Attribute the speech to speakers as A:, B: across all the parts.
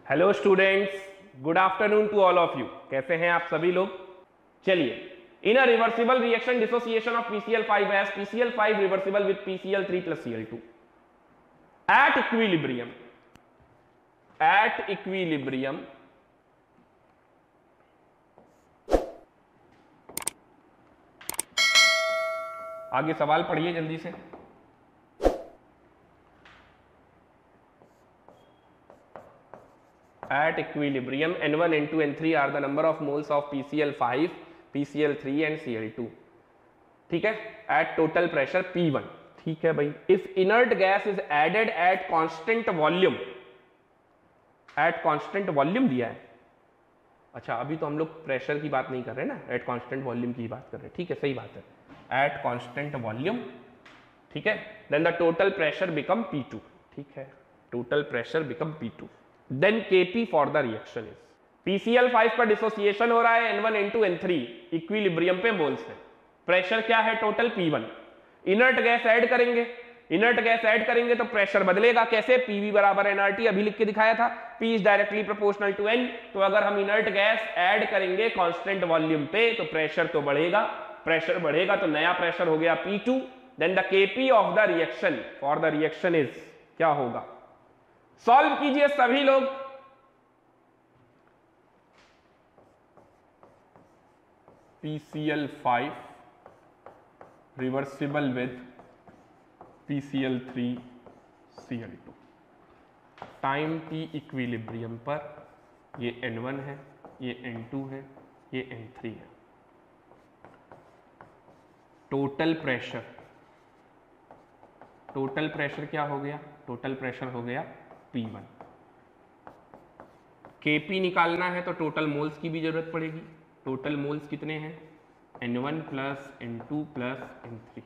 A: Hello students, good afternoon to all of you. कैसे हैं आप सभी लोग? चलिए, in a reversible reaction dissociation of PCl5 as PCl5 reversible with PCl3 plus Cl2 at equilibrium आगे सवाल पढ़िए जल्दी से। At equilibrium N1, N2, N3 are the number of moles of PCl5, PCl3 and Cl2। ठीक है, at total pressure P1। ठीक है भाई, if inert gas is added at constant volume दिया है। अच्छा, अभी तो हम लोग प्रेशर की बात नहीं कर रहे ना, एट कांस्टेंट वॉल्यूम की बात कर रहे हैं। ठीक है, सही बात है, एट कांस्टेंट वॉल्यूम। ठीक है, then the total pressure become P2। ठीक है, total pressure become P2। Then Kp for the reaction is PCl5 का डिसोसिएशन हो रहा है N1, N2, N3 इक्विलिब्रियम पे मोल्स है। प्रेशर क्या है? Total P1। Inert gas add करेंगे तो प्रेशर बदलेगा। कैसे? PV बराबर nRT, अभी लिख के दिखाया था। P is directly proportional to N। तो अगर हम इनर्ट गैस ऐड करेंगे कांस्टेंट वॉल्यूम पे तो प्रेशर तो बढ़ेगा। प्रेशर बढ़ेगा तो नया प्रेशर हो गया P2। Then the Kp of the reaction for the reaction is क्या होगा? सॉल्व कीजिए सभी लोग। PCl5 reversible with PCl3 Cl2। Time t equilibrium पर ये N1 है, ये N2 है, ये N3 है। टोटल प्रेशर क्या हो गया? टोटल प्रेशर हो गया P1। Kp निकालना है तो टोटल मोल्स की भी जरूरत पड़ेगी। टोटल मोल्स कितने हैं? N1 plus N2 plus N3।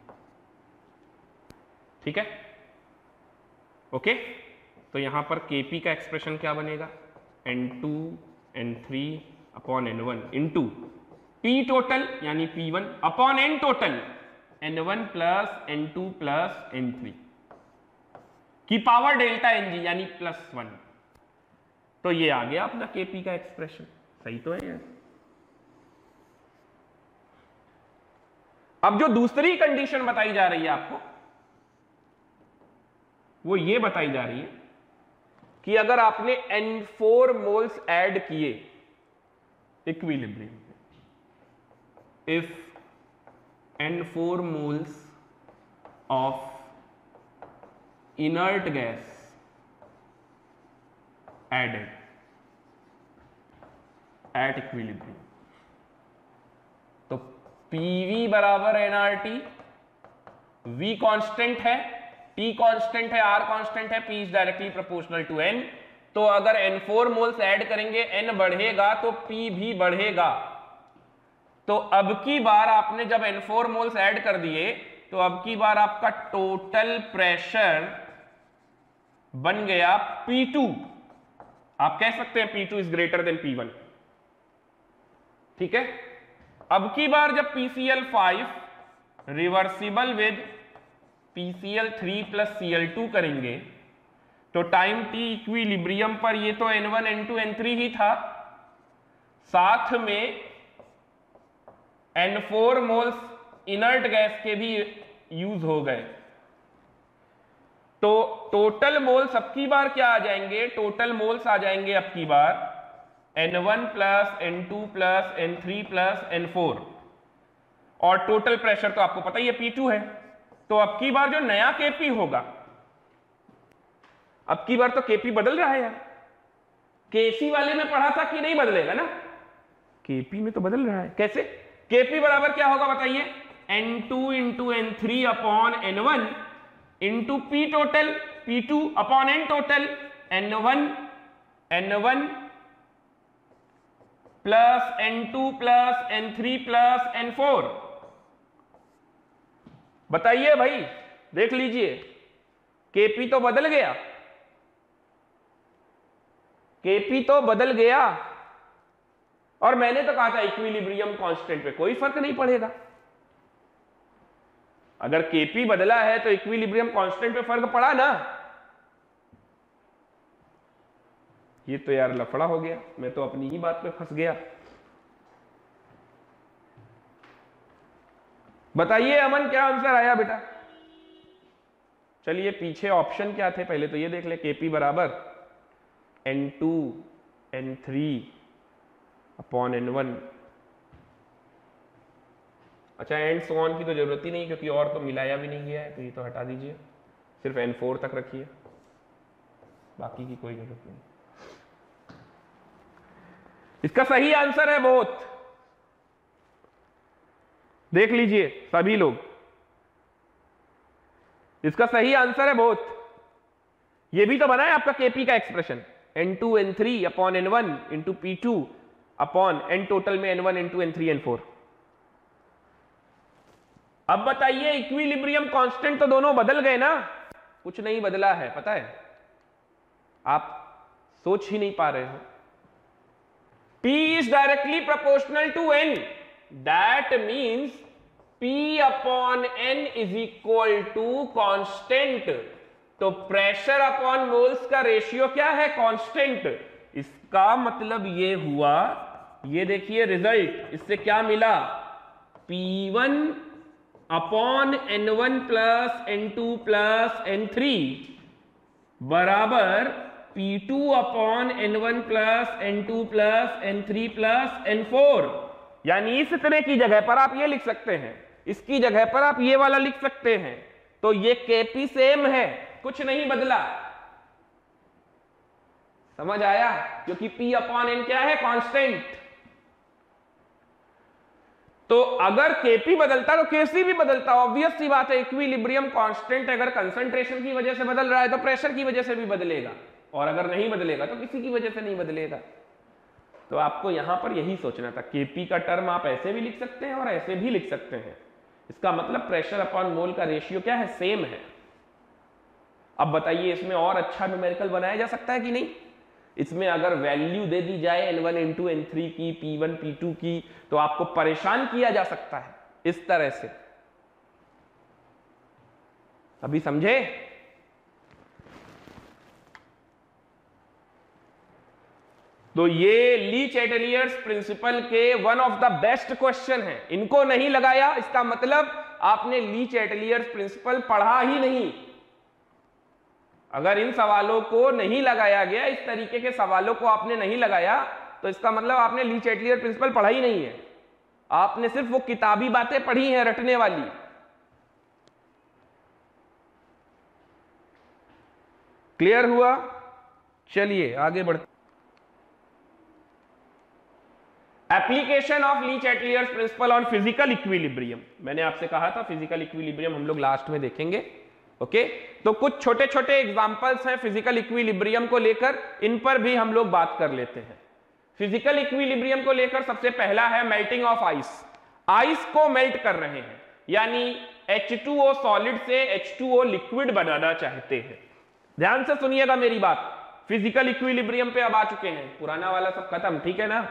A: ठीक है, ओके। तो यहां पर Kp का एक्सप्रेशन क्या बनेगा? N2 N3 upon N1 into P total यानी P1 upon N total N1 plus N2 plus N3 की पावर डेल्टा Ng यानी +1। तो ये आ गया अपना Kp का एक्सप्रेशन। सही तो है यार। अब जो दूसरी कंडीशन बताई जा रही है आपको, वो ये बताई जा रही है कि अगर आपने N4 मोल्स ऐड किए इक्विलिब्रियम में, if N4 moles of inert gas added at equilibrium, तो PV बराबर nRT, V कांस्टेंट है, T कांस्टेंट है, R कांस्टेंट है, P is directly proportional to N। तो अगर N4 मोल्स ऐड करेंगे, N बढ़ेगा तो P भी बढ़ेगा। तो अब की बार आपने जब N4 मोल्स ऐड कर दिए तो अब की बार आपका टोटल प्रेशर बन गया P2। आप कह सकते हैं P2 is greater than P1। ठीक है, अब की बार जब PCl5 reversible with PCl3 plus Cl2 करेंगे तो टाइम t इक्विलिब्रियम पर ये तो N1, N2, N3 ही था, साथ में N4 मोल्स इनर्ट गैस के भी यूज हो गए। तो टोटल मोल्स अब की बार क्या आ जाएंगे? टोटल मोल्स आ जाएंगे अब की बार N1 plus N2 plus N3 plus N4। और टोटल प्रेशर तो आपको पता ही है P2 है। तो अब की बार जो नया Kp होगा, अब की बार तो Kp बदल रहा है यार। Kc वाले में पढ़ा था कि नहीं बदलेगा ना, Kp में तो बदल रहा है। कैसे? Kp बराबर क्या होगा बताइए? N2 into N3 upon N1 into P total, P2 upon N total, N1 plus N2 plus N3 plus N4। बताइए भाई, देख लीजिए, Kp तो बदल गया, Kp तो बदल गया। और मैंने तो कहा था इक्विलिब्रियम कांस्टेंट पे कोई फर्क नहीं पड़ेगा। अगर Kp बदला है तो इक्विलिब्रियम कांस्टेंट पे फर्क पड़ा ना। ये तो यार लफड़ा हो गया, मैं तो अपनी ही बात पे फंस गया। बताइए अमन क्या आंसर आया बेटा? चलिए पीछे ऑप्शन क्या थे पहले तो ये देख ले। Kp बराबर N2 N3 अपॉन N1। अच्छा एंड सो ऑन की तो जरूरत ही नहीं क्योंकि और तो मिलाया भी नहीं गया है, तो ये तो हटा दीजिए, सिर्फ N4 तक रखिए, बाकी की कोई जरूरत नहीं। इसका सही आंसर है बोथ। देख लीजिए सभी लोग, इसका सही आंसर है बोथ। ये भी तो बना है आपका Kp का expression, N2 N3 upon N1 into P2 upon N total में N1 इंटू N3 N4। अब बताइए इक्विलिब्रियम कांस्टेंट तो दोनों बदल गए ना? कुछ नहीं बदला है, पता है, आप सोच ही नहीं पा रहे हो। P is directly proportional to N, that means P upon N is equal to constant। तो प्रेशर अपॉन मोल्स का रेशियो क्या है? कांस्टेंट। इसका मतलब ये हुआ, ये देखिए रिजल्ट, इससे क्या मिला? P1 upon N1 plus N2 plus N3 बराबर P2 upon N1 plus N2 plus N3 plus N4। यानी इस तरह की जगह पर आप ये लिख सकते हैं, इसकी जगह पर आप ये वाला लिख सकते हैं। तो ये Kp सेम है, कुछ नहीं बदला। समझ आया? क्योंकि P अपॉन N क्या है? कांस्टेंट। तो अगर Kp बदलता तो Kc भी बदलता, ऑब्वियस सी बात है। इक्विलिब्रियम कांस्टेंट अगर कंसंट्रेशन की वजह से बदल रहा है तो प्रेशर की वजह से भी बदलेगा, और अगर नहीं बदलेगा तो किसी की वजह से नहीं बदलेगा। तो आपको यहां पर यही सोचना था। Kp का टर्म आप ऐसे भी लिख सकते हैं और ऐसे भी लिख सकते हैं। इसका मतलब प्रेशर अपॉन मोल का रेशियो क्या है? सेम है। अब बताइए इसमें और अच्छा न्यूमेरिकल बनाया जा सकता है कि नहीं? इसमें अगर वैल्यू दे दी जाए N1 N2 N3 की, P1 P2 की, तो आपको परेशान किया जा सकता है इस तरह से। अभी समझे? तो ये ली चैटेलियर्स प्रिंसिपल के one of the best question है। इनको नहीं लगाया इसका मतलब आपने ली चैटेलियर्स प्रिंसिपल पढ़ा ही नहीं। अगर इन सवालों को नहीं लगाया गया, इस तरीके के सवालों को आपने नहीं लगाया, तो इसका मतलब आपने ली चैटेलियर प्रिंसिपल पढ़ा ही नहीं है। आपने सिर्फ वो किताबी बातें पढ़ी हैं रटने वाली। क्लियर हुआ? चलिए आगे बढ़ते। Application of Le Chatelier's principle on physical equilibrium. मैंने आपसे कहा था फिजिकल इक्विलिब्रियम हम लोग लास्ट में देखेंगे। ओके, तो कुछ छोटे छोटे एग्जांपल्स हैं फिजिकल इक्विलिब्रियम को लेकर, इन पर भी हम लोग बात कर लेते हैं। फिजिकल इक्विलिब्रियम को लेकर सबसे पहला है मेल्टिंग ऑफ आइस। आइस को मेल्ट कर रहे हैं, यानी H2O सॉलिड से H2O लिक्विड बनाना चाहते हैं। ध्यान से सुनिएगा मेरी बात। फिजिकल इक्विलिब्रियम पे अब आ चुके हैं, पुराना वाला सब खत्म, ठीक है ना?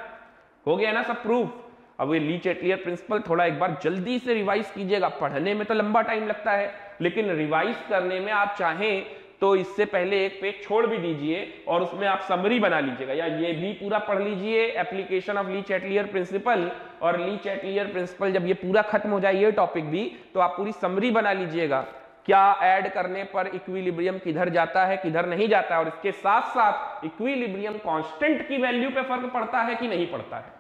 A: हो गया ना सब प्रूफ। अब ये ली चैटेलियर प्रिंसिपल थोड़ा एक बार जल्दी से रिवाइज कीजिएगा। पढ़ने में तो लंबा टाइम लगता है, लेकिन रिवाइज करने में आप चाहें तो इससे पहले एक पेज छोड़ भी दीजिए और उसमें आप समरी बना लीजिएगा, या ये भी पूरा पढ़ लीजिए एप्लीकेशन ऑफ ली चैटेलियर प्रिंसिपल। और ली चैटेलियर प्रिंसिपल जब ये पूरा खत्म हो जाए ये टॉपिक भी, तो आप पूरी समरी बना लीजिएगा, क्या ऐड करने पर इक्विलिब्रियम किधर जाता है किधर नहीं जाता है, और इसके साथ साथ इक्विलिब्रियम कांस्टेंट की वैल्यू पे फर्क पड़ता है कि नहीं पड़ता है।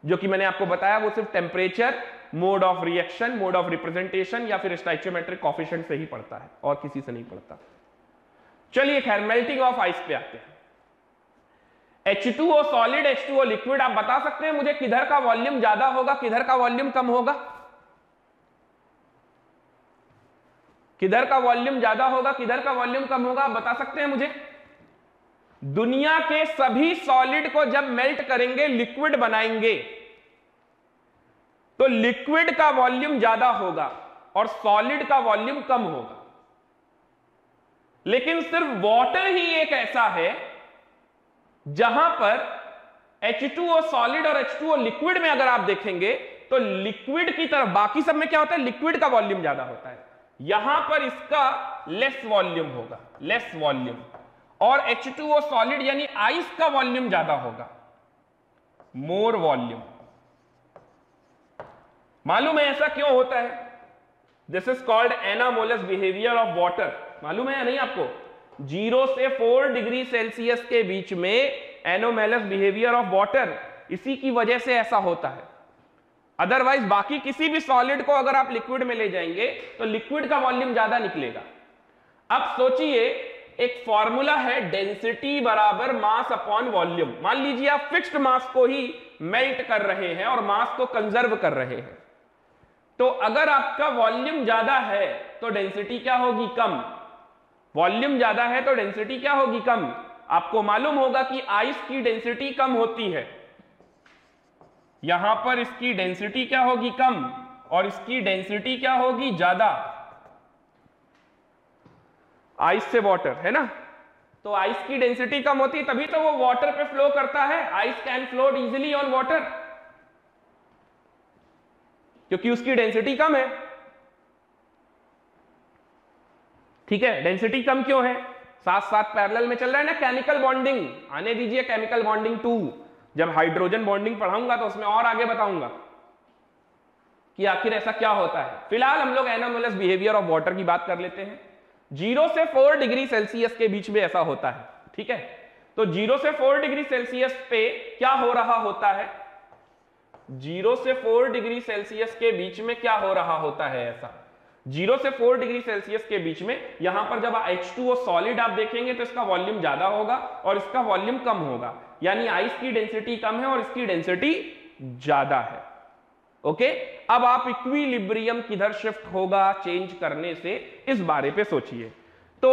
A: जो कि मैंने आपको बताया वो सिर्फ temperature, mode of reaction, mode of representation या फिर स्टोइचियोमेट्रिक कोएफिशिएंट से ही पड़ता है और किसी से नहीं पड़ता। चलिए खैर मेल्टिंग ऑफ आइस पे आते हैं। H2O सॉलिड, H2O लिक्विड, आप बता सकते हैं मुझे किधर का वॉल्यूम ज्यादा होगा किधर का वॉल्यूम कम होगा? किधर का वॉल्यूम ज्यादा होगा किधर का वॉल्यूम कम होगा, आप बता सकते हैं मुझे? दुनिया के सभी सॉलिड को जब मेल्ट करेंगे, लिक्विड बनाएंगे, तो लिक्विड का वॉल्यूम ज्यादा होगा और सॉलिड का वॉल्यूम कम होगा। लेकिन सिर्फ वाटर ही एक ऐसा है जहां पर H2O सॉलिड और H2O लिक्विड में अगर आप देखेंगे तो लिक्विड की तरफ, बाकी सब में क्या होता है, लिक्विड का वॉल्यूम ज्यादा होता है, यहां पर इसका लेस वॉल्यूम होगा, लेस वॉल्यूम, और H2O सॉलिड यानी आइस का वॉल्यूम ज्यादा होगा, मोर वॉल्यूम। मालूम है ऐसा क्यों होता है? This is called anomalous behaviour of water. मालूम है या नहीं आपको? 0 से 4 डिग्री सेल्सियस के बीच में एनोमैलस बिहेवियर ऑफ वाटर, इसी की वजह से ऐसा होता है। अदरवाइज बाकी किसी भी सॉलिड को अगर आप लिक्विड में ले जाएंगे तो लिक्विड का वॉल्यूम ज्यादा निकलेगा। अब सोचिए, एक फॉर्मूला है डेंसिटी बराबर मास अपॉन वॉल्यूम। मान लीजिए आप फिक्स्ड मास को ही मेल्ट कर रहे हैं और मास को कंजर्व कर रहे हैं, तो अगर आपका वॉल्यूम ज्यादा है तो डेंसिटी क्या होगी? कम। वॉल्यूम ज्यादा है तो डेंसिटी क्या होगी? कम। आपको मालूम होगा कि आइस की डेंसिटी कम होती है, यहां पर इसकी डेंसिटी क्या होगी? कम, और इसकी डेंसिटी क्या होगी? ज्यादा। आइस से वाटर है ना, तो आइस की डेंसिटी कम होती है, तभी तो वो वाटर पे फ्लो करता है। Ice can float easily on water क्योंकि उसकी डेंसिटी कम है। ठीक है, डेंसिटी कम क्यों है? साथ साथ पैरेलल में चल रहा है ना केमिकल बॉन्डिंग। आने दीजिए केमिकल बॉन्डिंग 2, जब हाइड्रोजन बॉन्डिंग पढ़ाऊंगा तो उसमें और आगे बताऊंगा कि आखिर ऐसा क्या होता है। फिलहाल हम लोग एनामोलस बिहेवियर ऑफ वाटर की बात कर लेते हैं। 0 से 4 डिग्री सेल्सियस के बीच में ऐसा होता है। ठीक है, तो 0 से 4 डिग्री सेल्सियस पे क्या हो रहा होता है? 0 से 4 डिग्री सेल्सियस के बीच में क्या हो रहा होता है? ऐसा 0 से 4 डिग्री सेल्सियस के बीच में यहां पर जब H2O सॉलिड आप देखेंगे तो इसका वॉल्यूम ज्यादा होगा और इसका वॉल्यूम कम होगा, यानी आइस की डेंसिटी कम है और इसकी डेंसिटी ज्यादा है। ओके, अब आप इक्विलिब्रियम किधर शिफ्ट होगा चेंज करने से, इस बारे पे सोचिए। तो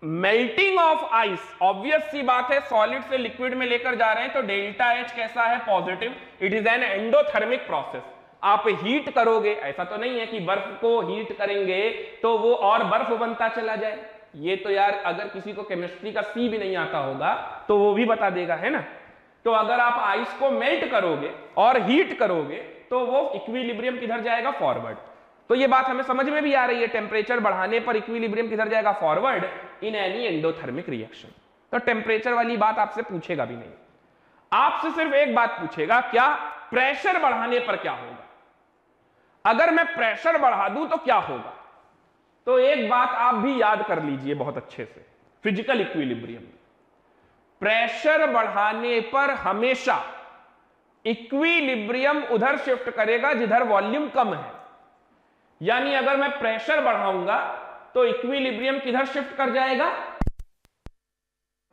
A: मेल्टिंग ऑफ आइस, ऑब्वियस सी बात है, सॉलिड से लिक्विड में लेकर जा रहे हैं तो डेल्टा H कैसा है? Positive. It is an endothermic process. आप हीट करोगे, ऐसा तो नहीं है कि बर्फ को हीट करेंगे तो वो और बर्फ बनता चला जाए। ये तो यार अगर किसी को केमिस्ट्री का सी भी नहीं आता होगा तो वो भी बता देगा, है ना। तो अगर आप आइस को मेल्ट करोगे और हीट करोगे तो वो इक्विलिब्रियम किधर जाएगा? फॉरवर्ड। तो ये बात हमें समझ में भी आ रही है, टेम्परेचर बढ़ाने पर इक्विलिब्रियम किधर जाएगा? Forward in any endothermic reaction. तो टेम्परेचर वाली बात आपसे पूछेगा भी नहीं, आपसे सिर्फ एक बात पूछेगा, क्या प्रेशर बढ़ाने पर क्या होगा? अगर मैं प्रेशर बढ़ा दूं तो क्या होगा? तो एक बात आप भी याद कर लीजिए बहुत अच्छे से, फिजिकल इक्विलिब्रियम, प्रेशर बढ़ाने पर हमेशा इक्विलिब्रियम उधर शिफ्ट करेगा जिधर वॉल्यूम कम है। यानी अगर मैं प्रेशर बढ़ाऊंगा तो इक्विलिब्रियम किधर शिफ्ट कर जाएगा?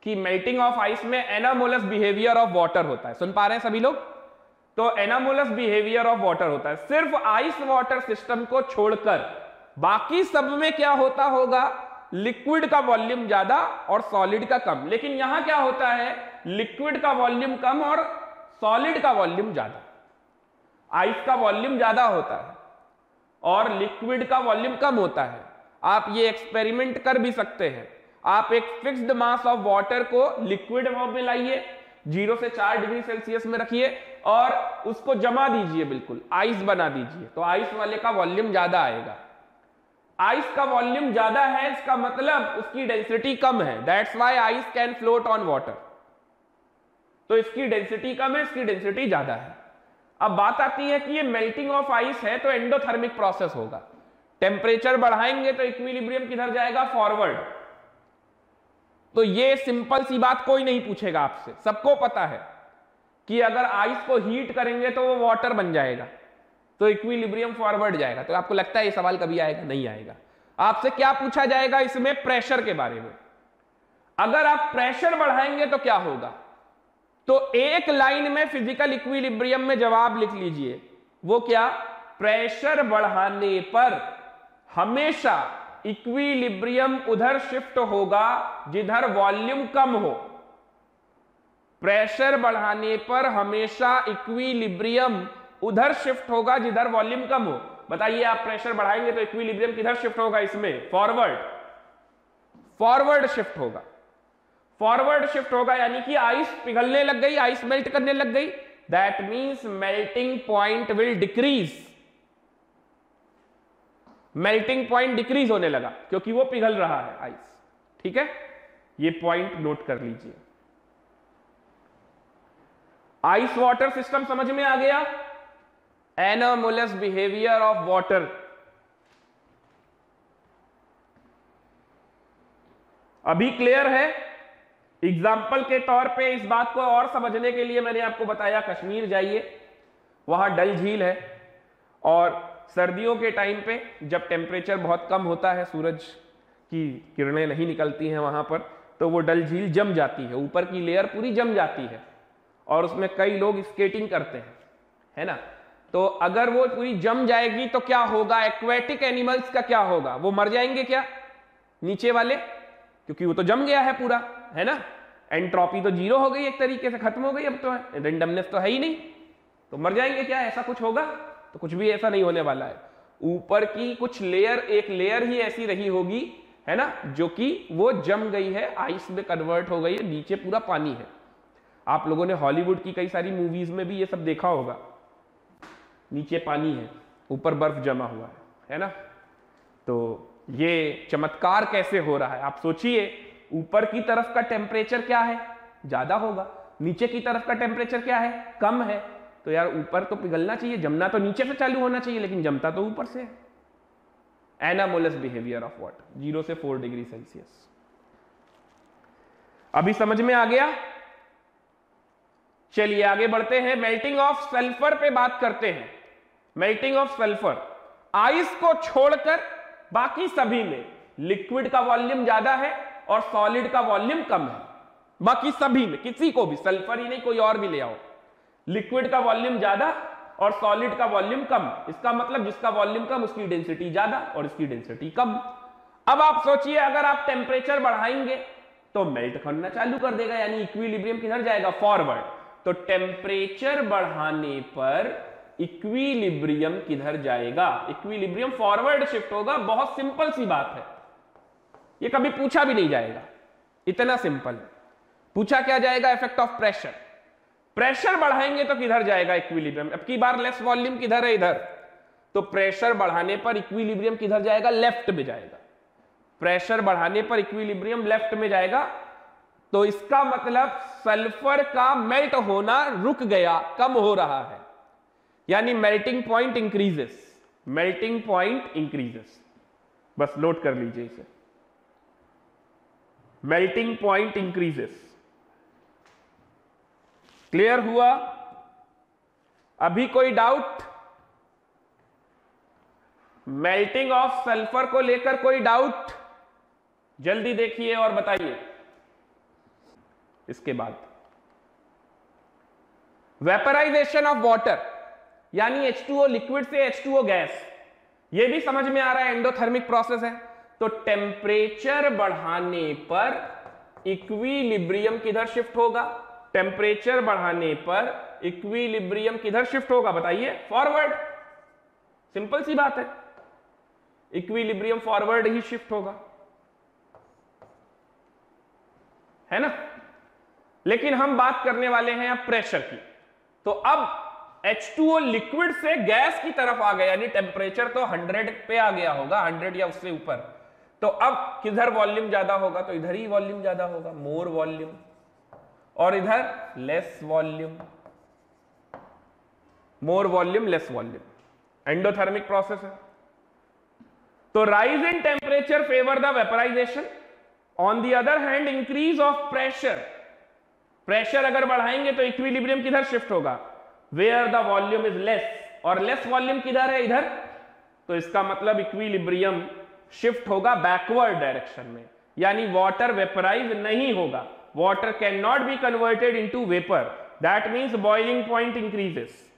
A: कि मेल्टिंग ऑफ आइस में एनामोलस बिहेवियर ऑफ वाटर होता है। सुन पा रहे हैं सभी लोग? तो एनामोलस बिहेवियर ऑफ वाटर होता है। सिर्फ आइस वाटर सिस्टम को छोड़कर बाकी सब में क्या होता होगा? लिक्विड का वॉल्यूम ज्यादा और सॉलिड का कम। लेकिन यहां क्या होता है? लिक्विड का वॉल्यूम कम और सॉलिड का वॉल्यूम ज्यादा। आइस का वॉल्यूम ज्यादा होता है और लिक्विड का वॉल्यूम कम होता है। आप ये एक्सपेरिमेंट कर भी सकते हैं। आप एक फिक्स्ड मास ऑफ वाटर को लिक्विड में लाइए, 0 से 4 डिग्री सेल्सियस में रखिए और उसको जमा दीजिए, बिल्कुल आइस बना दीजिए, तो आइस वाले का वॉल्यूम ज्यादा आएगा। आइस का वॉल्यूम ज्यादा है, इसका मतलब उसकी डेंसिटी कम है। That's why ice can float on water. तो इसकी डेंसिटी कम है, इसकी डेंसिटी ज्यादा है। अब बात आती है कि ये मेल्टिंग ऑफ आइस है तो एंडोथर्मिक प्रोसेस होगा। टेम्परेचर बढ़ाएंगे तो इक्विलिब्रियम किधर जाएगा? फॉरवर्ड। तो ये सिंपल सी बात कोई नहीं पूछेगा आपसे, सबको पता है कि अगर आइस को हीट करेंगे तो वो वाटर बन जाएगा, तो इक्विलिब्रियम फॉरवर्ड जाएगा। तो आपको लगता है ये सवाल कभी आएगा? नहीं आएगा। आपसे क्या पूछा जाएगा इसमें? प्रेशर के बारे में। अगर आप प्रेशर बढ़ाएंगे तो क्या होगा? तो एक लाइन में फिजिकल इक्विलिब्रियम में जवाब लिख लीजिए। वो क्या? प्रेशर बढ़ाने पर हमेशा इक्विलिब्रियम उधर शिफ्ट होगा जिधर वॉल्यूम कम हो। प्रेशर बढ़ाने पर हमेशा इक्विलिब्रियम उधर शिफ्ट होगा जिधर वॉल्यूम कम हो। बताइए, आप प्रेशर बढ़ाएंगे तो इक्विलिब्रियम किधर शिफ्ट होगा? इसमें फॉरवर्ड। फॉरवर्ड शिफ्ट होगा। फॉरवर्ड शिफ्ट होगा यानी कि आइस पिघलने लग गई, आइस मेल्ट करने लग गई। That means melting point will decrease, melting point decrease होने लगा क्योंकि वो पिघल रहा है आइस। ठीक है, ये पॉइंट नोट कर लीजिए। आइस वाटर सिस्टम समझ में आ गया। Anomalous behaviour of water. अभी क्लियर है? एग्जाम्पल के तौर पे इस बात को और समझने के लिए मैंने आपको बताया कश्मीर जाइए, वहां डल झील है और सर्दियों के टाइम पे जब टेम्परेचर बहुत कम होता है, सूरज की किरणें नहीं निकलती हैं वहां पर, तो वो डल झील जम जाती है, ऊपर की लेयर पूरी जम जाती है और उसमें कई लोग स्केटिंग करते हैं, है ना। तो अगर वो पूरी जम जाएगी तो क्या होगा, एक्वेटिक एनिमल्स का क्या होगा, वो मर जाएंगे क्या नीचे वाले, क्योंकि वो तो जम गया है पूरा, है ना। एंट्रोपी तो जीरो हो गई, एक तरीके से खत्म हो गई, अब तो रेंडमनेस तो है ही नहीं, तो मर जाएंगे क्या, ऐसा कुछ होगा? तो कुछ भी ऐसा नहीं होने वाला है। ऊपर की कुछ लेयर, एक लेयर ही ऐसी रही होगी, है ना, जो कि वो जम गई है, आइस में कन्वर्ट हो गई है, नीचे पूरा पानी है। आप लोगों ने हॉलीवुड की कई सारी मूवीज में भी ये सब देखा होगा, नीचे पानी है, ऊपर बर्फ जमा हुआ है ना। तो ये चमत्कार कैसे हो रहा है, आप सोचिए। ऊपर की तरफ का टेम्परेचर क्या है, ज्यादा होगा, नीचे की तरफ का टेम्परेचर क्या है, कम है। तो यार ऊपर तो पिघलना चाहिए, जमना तो नीचे से चालू होना चाहिए, लेकिन जमता तो ऊपर से है। एनामोलस बिहेवियर ऑफ वाटर, 0 से 4 डिग्री सेल्सियस। अभी समझ में आ गया? चलिए आगे बढ़ते हैं, मेल्टिंग ऑफ सल्फर पे बात करते हैं। मेल्टिंग ऑफ सल्फर, आइस को छोड़कर बाकी सभी में लिक्विड का वॉल्यूम ज्यादा है और सॉलिड का वॉल्यूम कम है। बाकी सभी में, किसी को भी, सल्फर ही नहीं कोई और भी ले आओ, लिक्विड का वॉल्यूम ज्यादा और सॉलिड का वॉल्यूम कम। इसका मतलब जिसका वॉल्यूम कम उसकी डेंसिटी ज्यादा और इसकी डेंसिटी कम। अब आप सोचिए, अगर आप टेम्परेचर बढ़ाएंगे तो मेल्ट करना चालू कर देगा, यानी इक्विलिब्रियम किधर जाएगा, फॉरवर्ड। तो टेम्परेचर बढ़ाने पर इक्विलिब्रियम किधर जाएगा, इक्विलिब्रियम फॉरवर्ड शिफ्ट होगा। बहुत सिंपल सी बात है, ये कभी पूछा भी नहीं जाएगा, इतना सिंपल है। पूछा क्या जाएगा, इफेक्ट ऑफ प्रेशर। प्रेशर बढ़ाएंगे तो किधर जाएगा इक्विलिब्रियम। अब की बार लेस वॉल्यूम किधर है, इधर। तो प्रेशर बढ़ाने पर इक्विलिब्रियम किधर जाएगा, लेफ्ट में जाएगा। प्रेशर बढ़ाने पर इक्विलिब्रियम लेफ्ट में जाएगा। तो इसका मतलब सल्फर का मेल्ट होना रुक गया, कम हो रहा है, यानी melting point increases, melting point increases. बस नोट कर लीजिए इसे, मेल्टिंग पॉइंट इंक्रीजेस। क्लियर हुआ? अभी कोई डाउट? मेल्टिंग ऑफ सल्फर को लेकर कोई डाउट? जल्दी देखिए और बताइए। इसके बाद वेपराइजेशन ऑफ वाटर, यानी H2O लिक्विड से H2O गैस, यह भी समझ में आ रहा है, एंडोथर्मिक प्रोसेस है। तो टेम्परेचर बढ़ाने पर इक्विलिब्रियम किधर शिफ्ट होगा, टेम्परेचर बढ़ाने पर इक्विलिब्रियम किधर शिफ्ट होगा, बताइए, फॉरवर्ड। सिंपल सी बात है, इक्विलिब्रियम फॉरवर्ड ही शिफ्ट होगा, है ना। लेकिन हम बात करने वाले हैं अब प्रेशर की। तो अब H2O लिक्विड से गैस की तरफ आ गया, यानी टेम्परेचर तो 100 पे आ गया होगा, 100 या उससे ऊपर। तो अब किधर वॉल्यूम ज्यादा होगा, तो इधर ही वॉल्यूम ज्यादा होगा, मोर वॉल्यूम, और इधर less volume, more volume less volume. Endothermic process है। तो rise in temperature favour the vaporisation, on the other hand increase of pressure, pressure अगर बढ़ाएंगे तो इक्विलिब्रियम किधर शिफ्ट होगा, where the volume is less, और लेस वॉल्यूम किधर है, इधर। तो इसका मतलब इक्विलिब्रियम शिफ्ट होगा बैकवर्ड डायरेक्शन में, यानी वाटर वेपराइज नहीं होगा, water can not be converted into vapour. That means boiling point increases,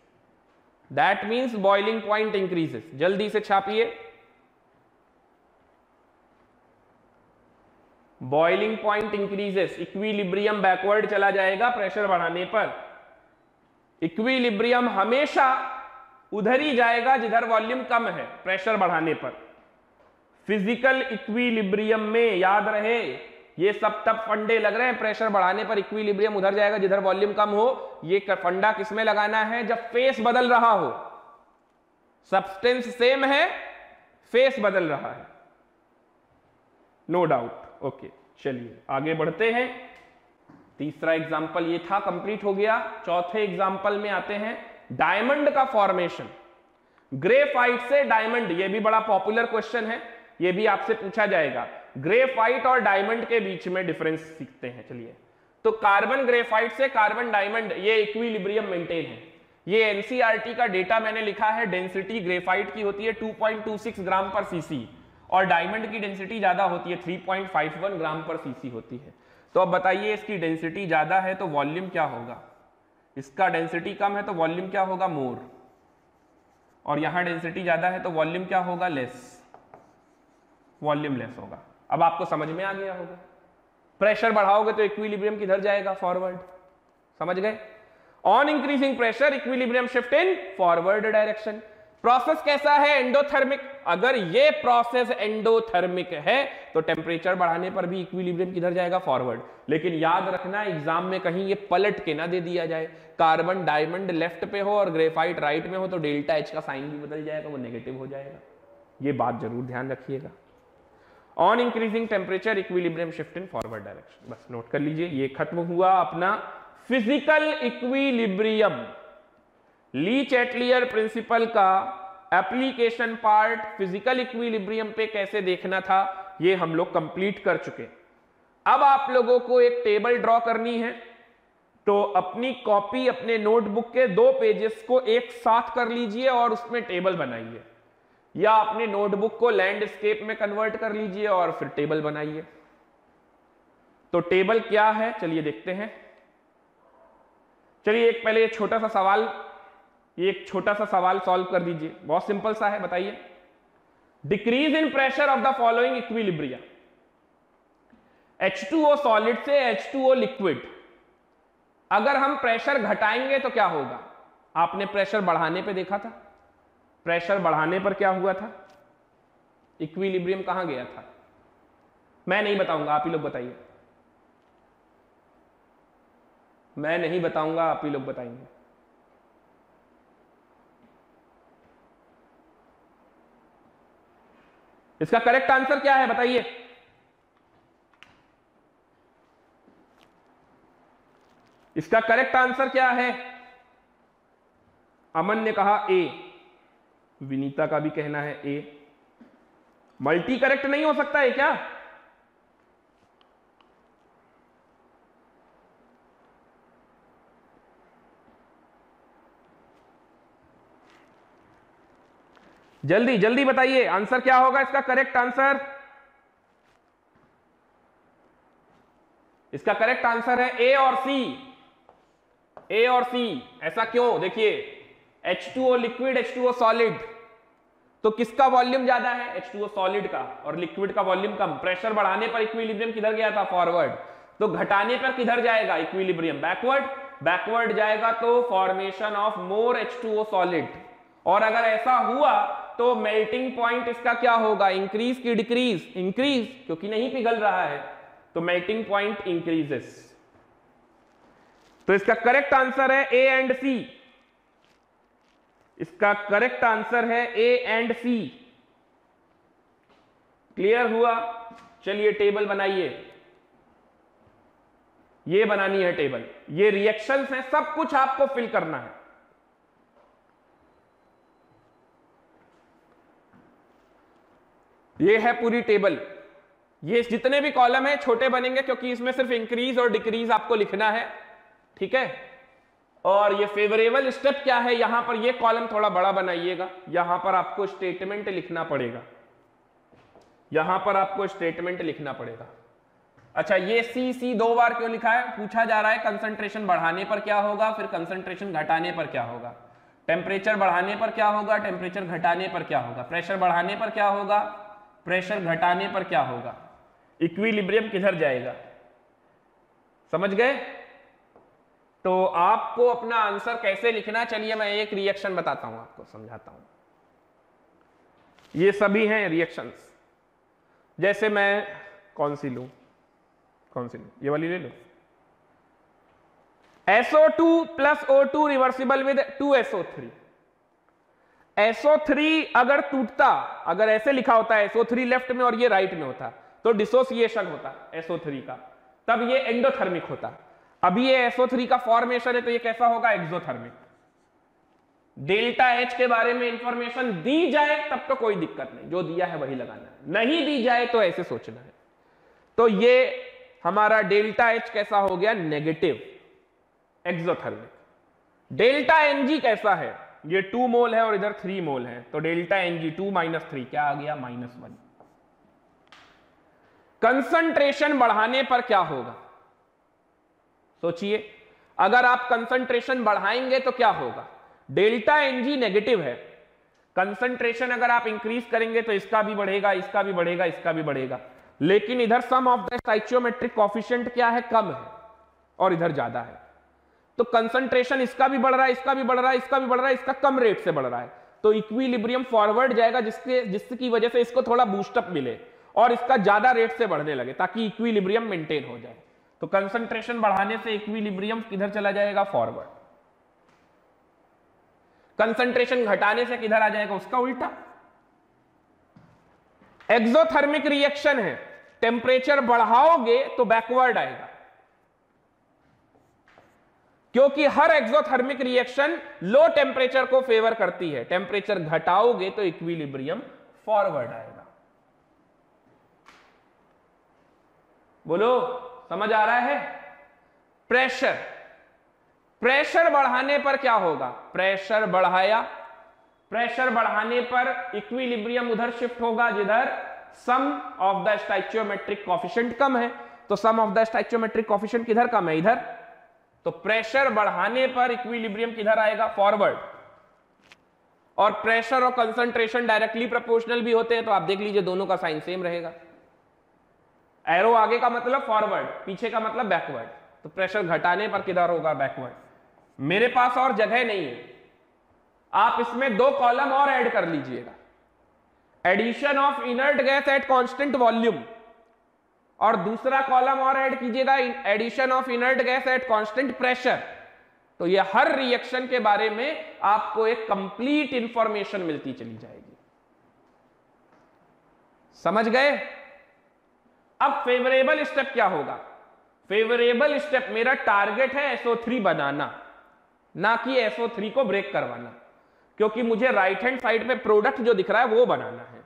A: that means boiling point increases. जल्दी से छापिए, boiling point increases, equilibrium backward चला जाएगा प्रेशर बढ़ाने पर। इक्विलिब्रियम हमेशा उधर ही जाएगा जिधर वॉल्यूम कम है प्रेशर बढ़ाने पर। फिजिकल इक्विलिब्रियम में याद रहे, ये सब तब फंडे लग रहे हैं, प्रेशर बढ़ाने पर इक्विलिब्रियम उधर जाएगा जिधर वॉल्यूम कम हो। ये फंडा किसमें लगाना है? जब फेस बदल रहा हो, सब्सटेंस सेम है, फेस बदल रहा है, नो डाउट। ओके, चलिए आगे बढ़ते हैं। तीसरा एग्जाम्पल ये था, कंप्लीट हो गया। चौथे एग्जाम्पल में आते हैं, डायमंड का फॉर्मेशन। ग्रेफाइट से डायमंड, ये भी बड़ा पॉपुलर क्वेश्चन है, ये भी आपसे पूछा जाएगा। ग्रेफाइट और डायमंड के बीच में डिफरेंस सीखते हैं। चलिए, तो कार्बन ग्रेफाइट से कार्बन डायमंड, ये इक्विलिब्रियम मेंटेन है। ये एनसीईआरटी का डेटा मैंने लिखा है। डेंसिटी ग्रेफाइट की होती है 2.26 ग्राम पर सीसी और डायमंड की डेंसिटी ज्यादा होती है, 3.51 ग्राम पर सीसी होती है। तो अब बताइए, इसकी डेंसिटी ज्यादा है तो वॉल्यूम क्या होगा? इसका डेंसिटी कम है तो वॉल्यूम क्या होगा? मोर। और यहां डेंसिटी ज्यादा है तो वॉल्यूम क्या होगा? लेस। वॉल्यूम लेस होगा। अब आपको समझ में आ गया होगा। प्रेशर बढ़ाओगे तो इक्विलिब्रियम किधर जाएगा? फॉरवर्ड। समझ गए? On increasing pressure equilibrium shift in forward direction. Process कैसा है? एंडोथर्मिक। अगर ये प्रोसेस एंडोथर्मिक है तो टेम्परेचर बढ़ाने पर भी इक्विलिब्रियम किधर जाएगा? फॉरवर्ड। लेकिन याद रखना, एग्जाम में कहीं ये पलट के ना दे दिया जाए, कार्बन डायमंड लेफ्ट पे हो और ग्रेफाइट राइट में हो तो डेल्टा एच का साइन भी बदल जाएगा, वो नेगेटिव हो जाएगा। ये बात जरूर ध्यान रखिएगा। On increasing temperature equilibrium shift in forward direction, बस नोट कर लीजिए। ये खत्म हुआ अपना फिजिकल इक्विलिब्रियम। ली चैटलियर प्रिंसिपल का एप्लीकेशन पार्ट फिजिकल इक्विलिब्रियम पे कैसे देखना था, ये हम लोग कंप्लीट कर चुके। अब आप लोगों को एक टेबल ड्रॉ करनी है, तो अपनी कॉपी, अपने नोटबुक के 2 पेजेस को एक साथ कर लीजिए और उसमें टेबल बनाइए, या अपने नोटबुक को लैंडस्केप में कन्वर्ट कर लीजिए और फिर टेबल बनाइए। तो टेबल क्या है, चलिए देखते हैं। चलिए एक पहले छोटा सा सवाल, ये एक छोटा सा सवाल सॉल्व कर दीजिए, बहुत सिंपल सा है। बताइए, decrease in pressure of the following equilibria. H2O solid से H2O लिक्विड, अगर हम प्रेशर घटाएंगे तो क्या होगा? आपने प्रेशर बढ़ाने पे देखा था, प्रेशर बढ़ाने पर क्या हुआ था? इक्विलिब्रियम कहां गया था? मैं नहीं बताऊंगा, आप ही लोग बताइए। मैं नहीं बताऊंगा, आप ही लोग बताएंगे। इसका करेक्ट आंसर क्या है बताइए? इसका करेक्ट आंसर क्या है? अमन ने कहा ए, विनीता का भी कहना है ए। मल्टी करेक्ट नहीं हो सकता है क्या? जल्दी जल्दी बताइए, आंसर क्या होगा इसका करेक्ट आंसर? इसका करेक्ट आंसर है ए और सी। ए और सी। ऐसा क्यों? देखिए, H2O लिक्विड, H2O सॉलिड, तो किसका वॉल्यूम ज्यादा है? H2O सॉलिड का, और लिक्विड का वॉल्यूम कम। प्रेशर बढ़ाने पर इक्विलिब्रियम किधर गया था? फॉरवर्ड। तो घटाने पर किधर जाएगा इक्विलिब्रियम? बैकवर्ड। बैकवर्ड जाएगा तो formation of more H2O solid. और अगर ऐसा हुआ तो मेल्टिंग पॉइंट इसका क्या होगा? इंक्रीज की डिक्रीज? इंक्रीज, क्योंकि नहीं पिघल रहा है, तो मेल्टिंग पॉइंट इंक्रीजेस। तो इसका करेक्ट आंसर है ए एंड सी। इसका करेक्ट आंसर है ए एंड सी। क्लियर हुआ? चलिए टेबल बनाइए। ये बनानी है टेबल, ये रिएक्शंस हैं, सब कुछ आपको फिल करना है। ये है पूरी टेबल। ये जितने भी कॉलम है छोटे बनेंगे क्योंकि इसमें सिर्फ इंक्रीज और डिक्रीज आपको लिखना है, ठीक है। और ये फेवरेबल स्टेप क्या है, यहां पर ये कॉलम थोड़ा बड़ा बनाइएगा, यहां पर आपको स्टेटमेंट लिखना पड़ेगा, यहां पर आपको स्टेटमेंट लिखना पड़ेगा। अच्छा, ये सी 2 बार क्यों लिखा है? पूछा जा रहा है कंसंट्रेशन बढ़ाने पर क्या होगा, फिर कंसंट्रेशन घटाने पर क्या होगा, टेम्परेचर बढ़ाने पर क्या होगा, टेम्परेचर घटाने पर क्या होगा, प्रेशर बढ़ाने पर क्या होगा, प्रेशर घटाने पर क्या होगा, इक्विलिब्रियम किधर जाएगा। समझ गए? तो आपको अपना आंसर कैसे लिखना, चलिए मैं एक रिएक्शन बताता हूं, आपको समझाता हूं। ये सभी हैं रिएक्शंस। जैसे मैं कौन सी लूं, कौन सी, ये वाली ले लो। SO2 plus O2 reversible with 2SO3। SO3 अगर टूटता, अगर ऐसे लिखा होता है SO3 लेफ्ट में और ये राइट में होता तो डिसोसिएशन होता SO3 का, तब ये एंडोथर्मिक होता। अभी ये SO3 का फॉर्मेशन है तो ये कैसा होगा, एक्सोथर्मिक। डेल्टा H के बारे में इंफॉर्मेशन दी जाए तब तो कोई दिक्कत नहीं, जो दिया है वही लगाना है, नहीं दी जाए तो ऐसे सोचना है। तो ये हमारा डेल्टा H कैसा हो गया, नेगेटिव एक्सोथर्मिक। डेल्टा Ng कैसा है, ये 2 मोल है और इधर 3 मोल है, तो डेल्टा Ng 2 - 3 क्या आ गया, -1। कंसंट्रेशन बढ़ाने पर क्या होगा, सोचिए, अगर आप कंसंट्रेशन बढ़ाएंगे तो क्या होगा, डेल्टा Ng नेगेटिव है, कंसंट्रेशन अगर आप इंक्रीज करेंगे तो इसका भी बढ़ेगा, इसका भी बढ़ेगा, इसका भी बढ़ेगा, लेकिन इधर सम ऑफ द स्टोइचियोमेट्रिक कोएफिशिएंट क्या है, कम है, और इधर ज्यादा है, तो कंसंट्रेशन इसका भी बढ़ रहा है, इसका भी बढ़ रहा है, इसका भी बढ़ रहा है, इसका कम रेट से बढ़ रहा है, तो इक्विलिब्रियम फॉरवर्ड जाएगा, जिसकी वजह से इसको थोड़ा बूस्टअप मिले और इसका ज्यादा रेट से बढ़ने लगे, ताकि इक्विलिब्रियम मेंटेन हो जाए। तो कंसंट्रेशन बढ़ाने से इक्विलिब्रियम किधर चला जाएगा, फॉरवर्ड। कंसंट्रेशन घटाने से किधर आ जाएगा, उसका उल्टा। एक्सोथर्मिक रिएक्शन है, टेम्परेचर बढ़ाओगे तो बैकवर्ड आएगा, क्योंकि हर एक्सोथर्मिक रिएक्शन लो टेम्परेचर को फेवर करती है, टेम्परेचर घटाओगे तो इक्विलिब्रियम फॉरवर्ड आएगा। बोलो, समझ आ रहा है। प्रेशर, प्रेशर बढ़ाने पर क्या होगा, प्रेशर बढ़ाया, प्रेशर बढ़ाने पर इक्विलिब्रियम उधर शिफ्ट होगा जिधर सम ऑफ द स्टोइचियोमेट्रिक कोएफिशिएंट कम है, तो सम ऑफ द स्टोइचियोमेट्रिक कोएफिशिएंट किधर कम है, इधर, तो प्रेशर बढ़ाने पर इक्विलिब्रियम किधर आएगा, फॉरवर्ड। और प्रेशर और कंसंट्रेशन डायरेक्टली प्रोपोर्शनल भी होते हैं, तो आप देख लीजिए दोनों का साइन सेम रहेगा, एरो आगे का मतलब फॉरवर्ड, पीछे का मतलब बैकवर्ड, तो प्रेशर घटाने पर किधर होगा, बैकवर्ड। मेरे पास और जगह नहीं है, आप इसमें 2 कॉलम और ऐड कर लीजिएगा, addition of inert gas at constant volume, और दूसरा कॉलम और ऐड कीजिएगा, addition of inert gas at constant pressure. तो ये हर रिएक्शन के बारे में आपको एक कंप्लीट इंफॉर्मेशन मिलती चली जाएगी। समझ गए। अब फेवरेबल स्टेप क्या होगा, फेवरेबल स्टेप, मेरा टारगेट है SO3 बनाना, ना कि SO3 को ब्रेक करवाना, क्योंकि मुझे राइट हैंड साइड में प्रोडक्ट जो दिख रहा है वो बनाना है।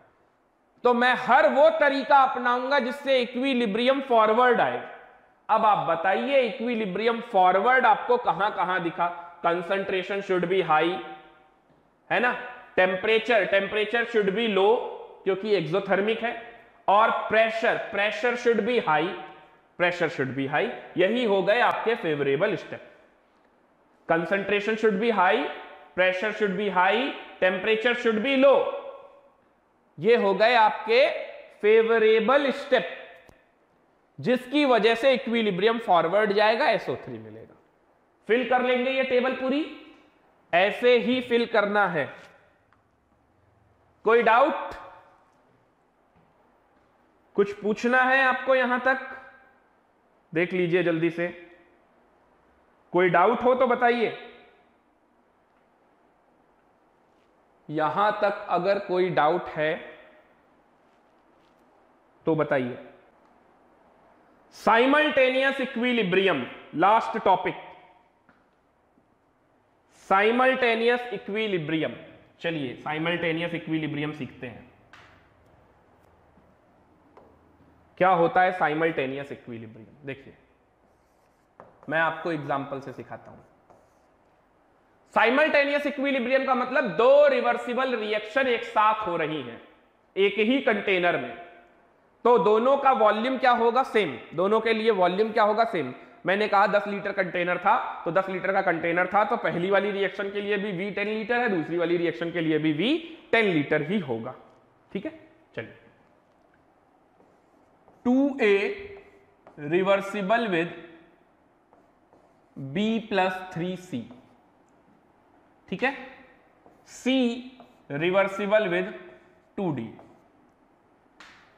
A: तो मैं हर वो तरीका अपनाऊंगा जिससे इक्विलिब्रियम फॉरवर्ड आए। अब आप बताइए, इक्विलिब्रियम फॉरवर्ड आपको कहां कहां दिखा, कंसंट्रेशन शुड बी हाई, है ना, टेम्परेचर शुड बी लो क्योंकि एक्सोथर्मिक है, और pressure should be high, pressure should be high. यही हो गए आपके favourable step, concentration should be high, pressure should be high, temperature should be low. ये हो गए आपके फेवरेबल स्टेप, जिसकी वजह से इक्विलिब्रियम फॉरवर्ड जाएगा, SO3 मिलेगा। फिल कर लेंगे ये टेबल पूरी, ऐसे ही फिल करना है। कोई डाउट, कुछ पूछना है आपको यहां तक, देख लीजिए जल्दी से, कोई डाउट हो तो बताइए। यहां तक अगर कोई डाउट है तो बताइए। Simultaneous equilibrium, last topic, simultaneous equilibrium. चलिए साइमल्टेनियस इक्विलिब्रियम सीखते हैं। क्या होता है साइमल्टेनियस इक्विलिब्रियम, देखिए मैं आपको एग्जांपल से सिखाता हूं। साइमल्टेनियस इक्विलिब्रियम का मतलब 2 रिवर्सिबल रिएक्शन एक साथ हो रही हैं एक ही कंटेनर में, तो दोनों का वॉल्यूम क्या होगा, सेम, दोनों के लिए वॉल्यूम क्या होगा, सेम। मैंने कहा 10 लीटर कंटेनर था, तो 10 लीटर का कंटेनर था, तो पहली वाली रिएक्शन के लिए भी V 10 लीटर है, दूसरी वाली रिएक्शन के लिए भी V 10 लीटर ही होगा। ठीक है, चलिए 2A reversible with B + 3C, ठीक है, C रिवर्सिबल विद 2D।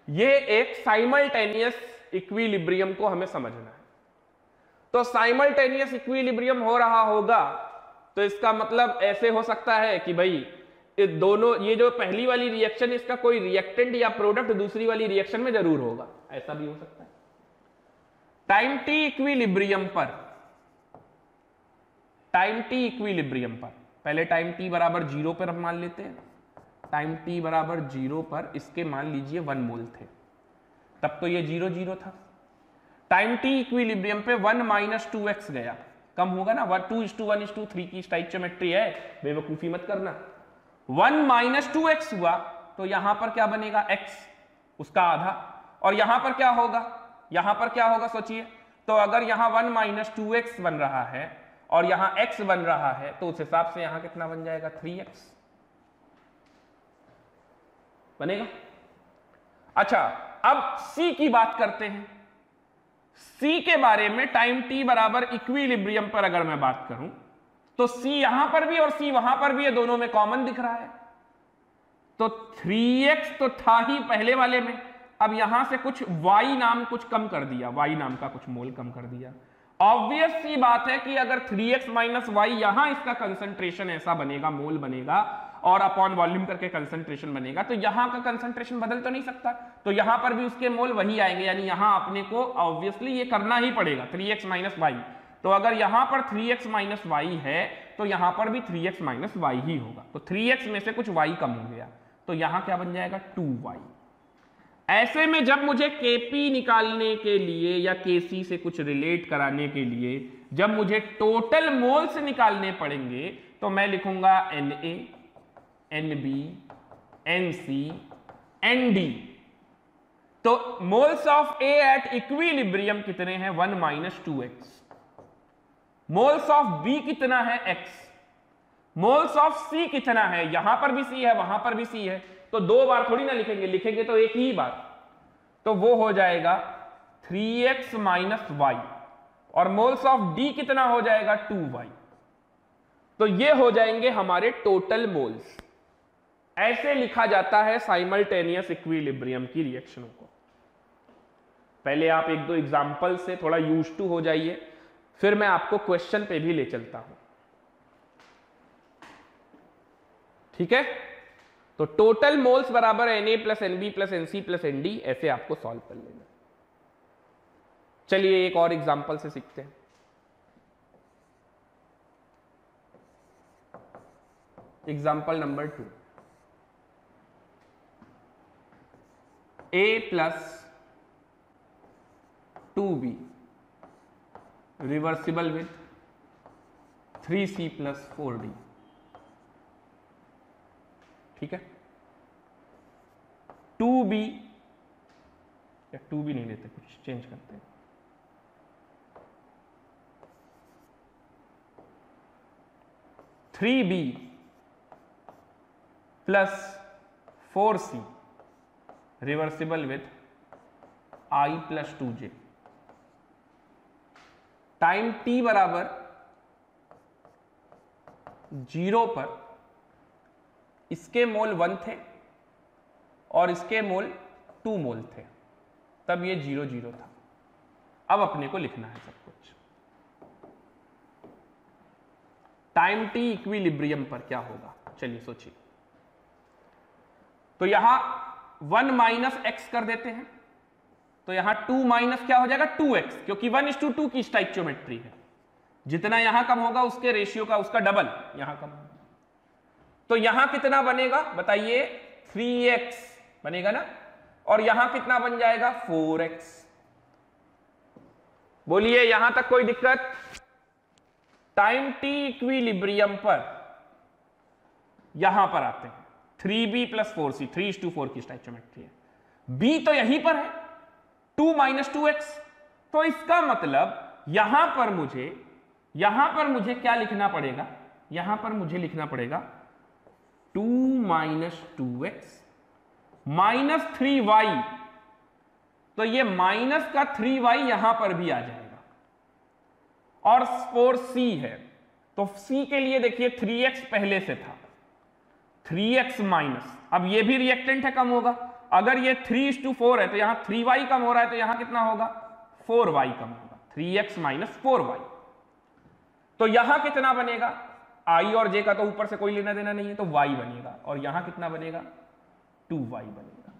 A: ये एक साइमल्टेनियस इक्विलिब्रियम को हमें समझना है। तो साइमल्टेनियस इक्विलिब्रियम हो रहा होगा तो इसका मतलब ऐसे हो सकता है कि भाई दोनों, ये जो पहली वाली रिएक्शन इसका कोई रिएक्टेंट या प्रोडक्ट दूसरी वाली रिएक्शन में जरूर होगा, ऐसा भी हो सकता है। टाइम टी इक्विलिब्रियम पर, टाइम टी इक्विलिब्रियम पर, पहले टाइम टी बराबर 0 पर हम मान लेते हैं। टाइम टी बराबर 0 पर इसके मान लीजिए 1 मोल थे, तब तो ये 0 0 था। टाइम टी इक्विलिब्रियम पे 1 माइनस 2x गया, कम होगा ना, 2:1:3 की स्टोइकियोमेट्री है, बेवकूफी मत करना। 1 माइनस 2x हुआ तो यहां पर क्या बनेगा, x, उसका आधा। और यहां पर क्या होगा, यहां पर क्या होगा सोचिए, तो अगर यहां 1 माइनस 2x बन रहा है और यहां x बन रहा है तो उस हिसाब से यहां कितना बन जाएगा, 3x बनेगा। अच्छा, अब c की बात करते हैं। c के बारे में टाइम t बराबर इक्विलिब्रियम पर अगर मैं बात करूं तो c यहां पर भी और c वहां पर भी है, दोनों में कॉमन दिख रहा है। तो 3x तो था ही पहले वाले में, अब यहां से कुछ y नाम कुछ कम कर दिया, y नाम का कुछ मोल कम कर दिया। ऑब्वियस सी बात है कि अगर 3x माइनस वाई, यहां इसका कंसंट्रेशन ऐसा बनेगा, मोल बनेगा और अपॉन वॉल्यूम करके कंसंट्रेशन बनेगा, तो यहां का कंसंट्रेशन बदल तो नहीं सकता, तो यहां पर भी उसके मोल वही आएंगे, यानी यहां अपने को ऑब्वियसली ये करना ही पड़ेगा 3x माइनस वाई। तो अगर यहां पर 3x माइनस वाई है तो यहां पर भी 3x माइनस वाई ही होगा, तो 3x में से कुछ y कम हो गया, तो यहां क्या बन जाएगा, 2y। ऐसे में जब मुझे Kp निकालने के लिए या Kc से कुछ रिलेट कराने के लिए जब मुझे टोटल मोल्स निकालने पड़ेंगे तो मैं लिखूंगा Na, Nb, Nc, Nd। तो moles of A at equilibrium कितने हैं, 1 minus 2x। Moles of B कितना है, x। मोल्स ऑफ C कितना है, यहां पर भी C है वहां पर भी C है, तो 2 बार थोड़ी ना लिखेंगे, लिखेंगे तो एक ही बार, तो वो हो जाएगा 3x माइनस वाई। और मोल्स ऑफ D कितना हो जाएगा, 2y। तो ये हो जाएंगे हमारे टोटल मोल्स। ऐसे लिखा जाता है साइमल्टेनियस इक्विलिब्रियम की रिएक्शनों को। पहले आप 1-2 एग्जांपल से थोड़ा यूज्ड टू हो जाइए, फिर मैं आपको क्वेश्चन पे भी ले चलता हूं, ठीक है। तो टोटल मोल्स बराबर Na plus Nb plus Nc plus Nd, ऐसे आपको सॉल्व कर लेना। चलिए एक और एग्जांपल से सीखते हैं। Example number 2, A plus 2B reversible with 3C plus 4D, ठीक है। 2B या 2B नहीं लेते, कुछ चेंज करते हैं। 3B plus 4C reversible with I plus 2J। Time t बराबर 0 पर इसके मोल 1 थे और इसके मोल 2 मोल थे, तब ये 0 0 था। अब अपने को लिखना है सब कुछ। टाइम t इक्विलिब्रियम पर क्या होगा, चलिए सोचिए। तो यहां 1 माइनस x कर देते हैं, तो यहां 2 माइनस क्या हो जाएगा, 2x, क्योंकि 1:2 की स्टोइकियोमेट्री है, जितना यहां कम होगा उसके रेशियो का उसका डबल यहां कम होगा। तो यहां कितना बनेगा बताइए, 3x बनेगा ना, और यहां कितना बन जाएगा, 4x। बोलिए यहां तक कोई दिक्कत। टाइम t इक्विलिब्रियम पर यहां पर आते हैं, 3b प्लस 4c, 3:4 की स्टोइकियोमेट्री है, b तो यहीं पर है 2 माइनस 2x। तो इसका मतलब यहां पर मुझे क्या लिखना पड़ेगा, यहां पर मुझे लिखना पड़ेगा 2 माइनस 2x माइनस 3y। तो ये माइनस का 3y यहां पर भी आ जाएगा, और 4c है, तो c के लिए देखिए 3x पहले से था, 3x माइनस, अब ये भी रिएक्टेंट है, कम होगा, अगर ये 3:4 है तो यहां 3y कम हो रहा है, तो यहां कितना होगा 4y कम होगा, 3x - 4y। तो यहां कितना बनेगा, i और j का तो ऊपर से कोई लेना देना नहीं है, तो y बनेगा, और यहां कितना बनेगा 2y बनेगा।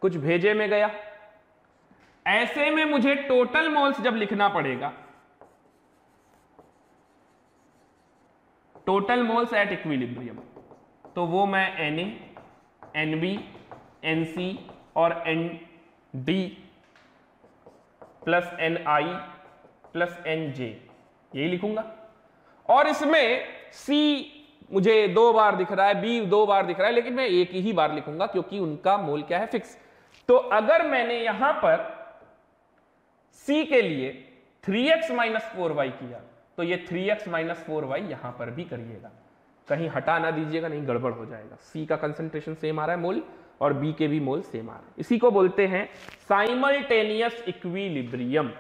A: कुछ भेजे में गया। ऐसे में मुझे टोटल मोल्स जब लिखना पड़ेगा, टोटल मोल्स एट इक्विलिब्रियम, तो वो मैं Na, Nb, Nc और Nd plus Ni plus Nj यही लिखूंगा। और इसमें C मुझे 2 बार दिख रहा है, B 2 बार दिख रहा है, लेकिन मैं एक ही बार लिखूंगा क्योंकि उनका मोल क्या है, फिक्स। तो अगर मैंने यहां पर C के लिए 3x - 4y किया, तो ये 3x - 4y यहां पर भी करिएगा, कहीं हटा ना दीजिएगा, नहीं गड़बड़ हो जाएगा। C का कंसंट्रेशन सेम आ रहा है मोल, और B के भी मोल सेम आ रहे हैं। इसी को बोलते हैं साइमल्टेनियस इक्विलिब्रियम।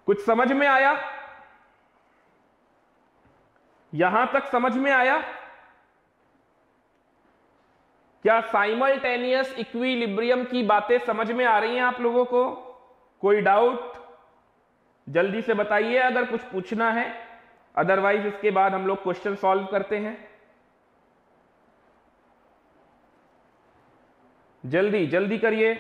A: कुछ समझ में आया? यहां तक समझ में आया? क्या साइमल्टेनियस इक्विलिब्रियम की बातें समझ में आ रही हैं आप लोगों को? कोई डाउट जल्दी से बताइए अगर कुछ पूछना है, अदरवाइज इसके बाद हम लोग क्वेश्चन सॉल्व करते हैं। जल्दी जल्दी करिए।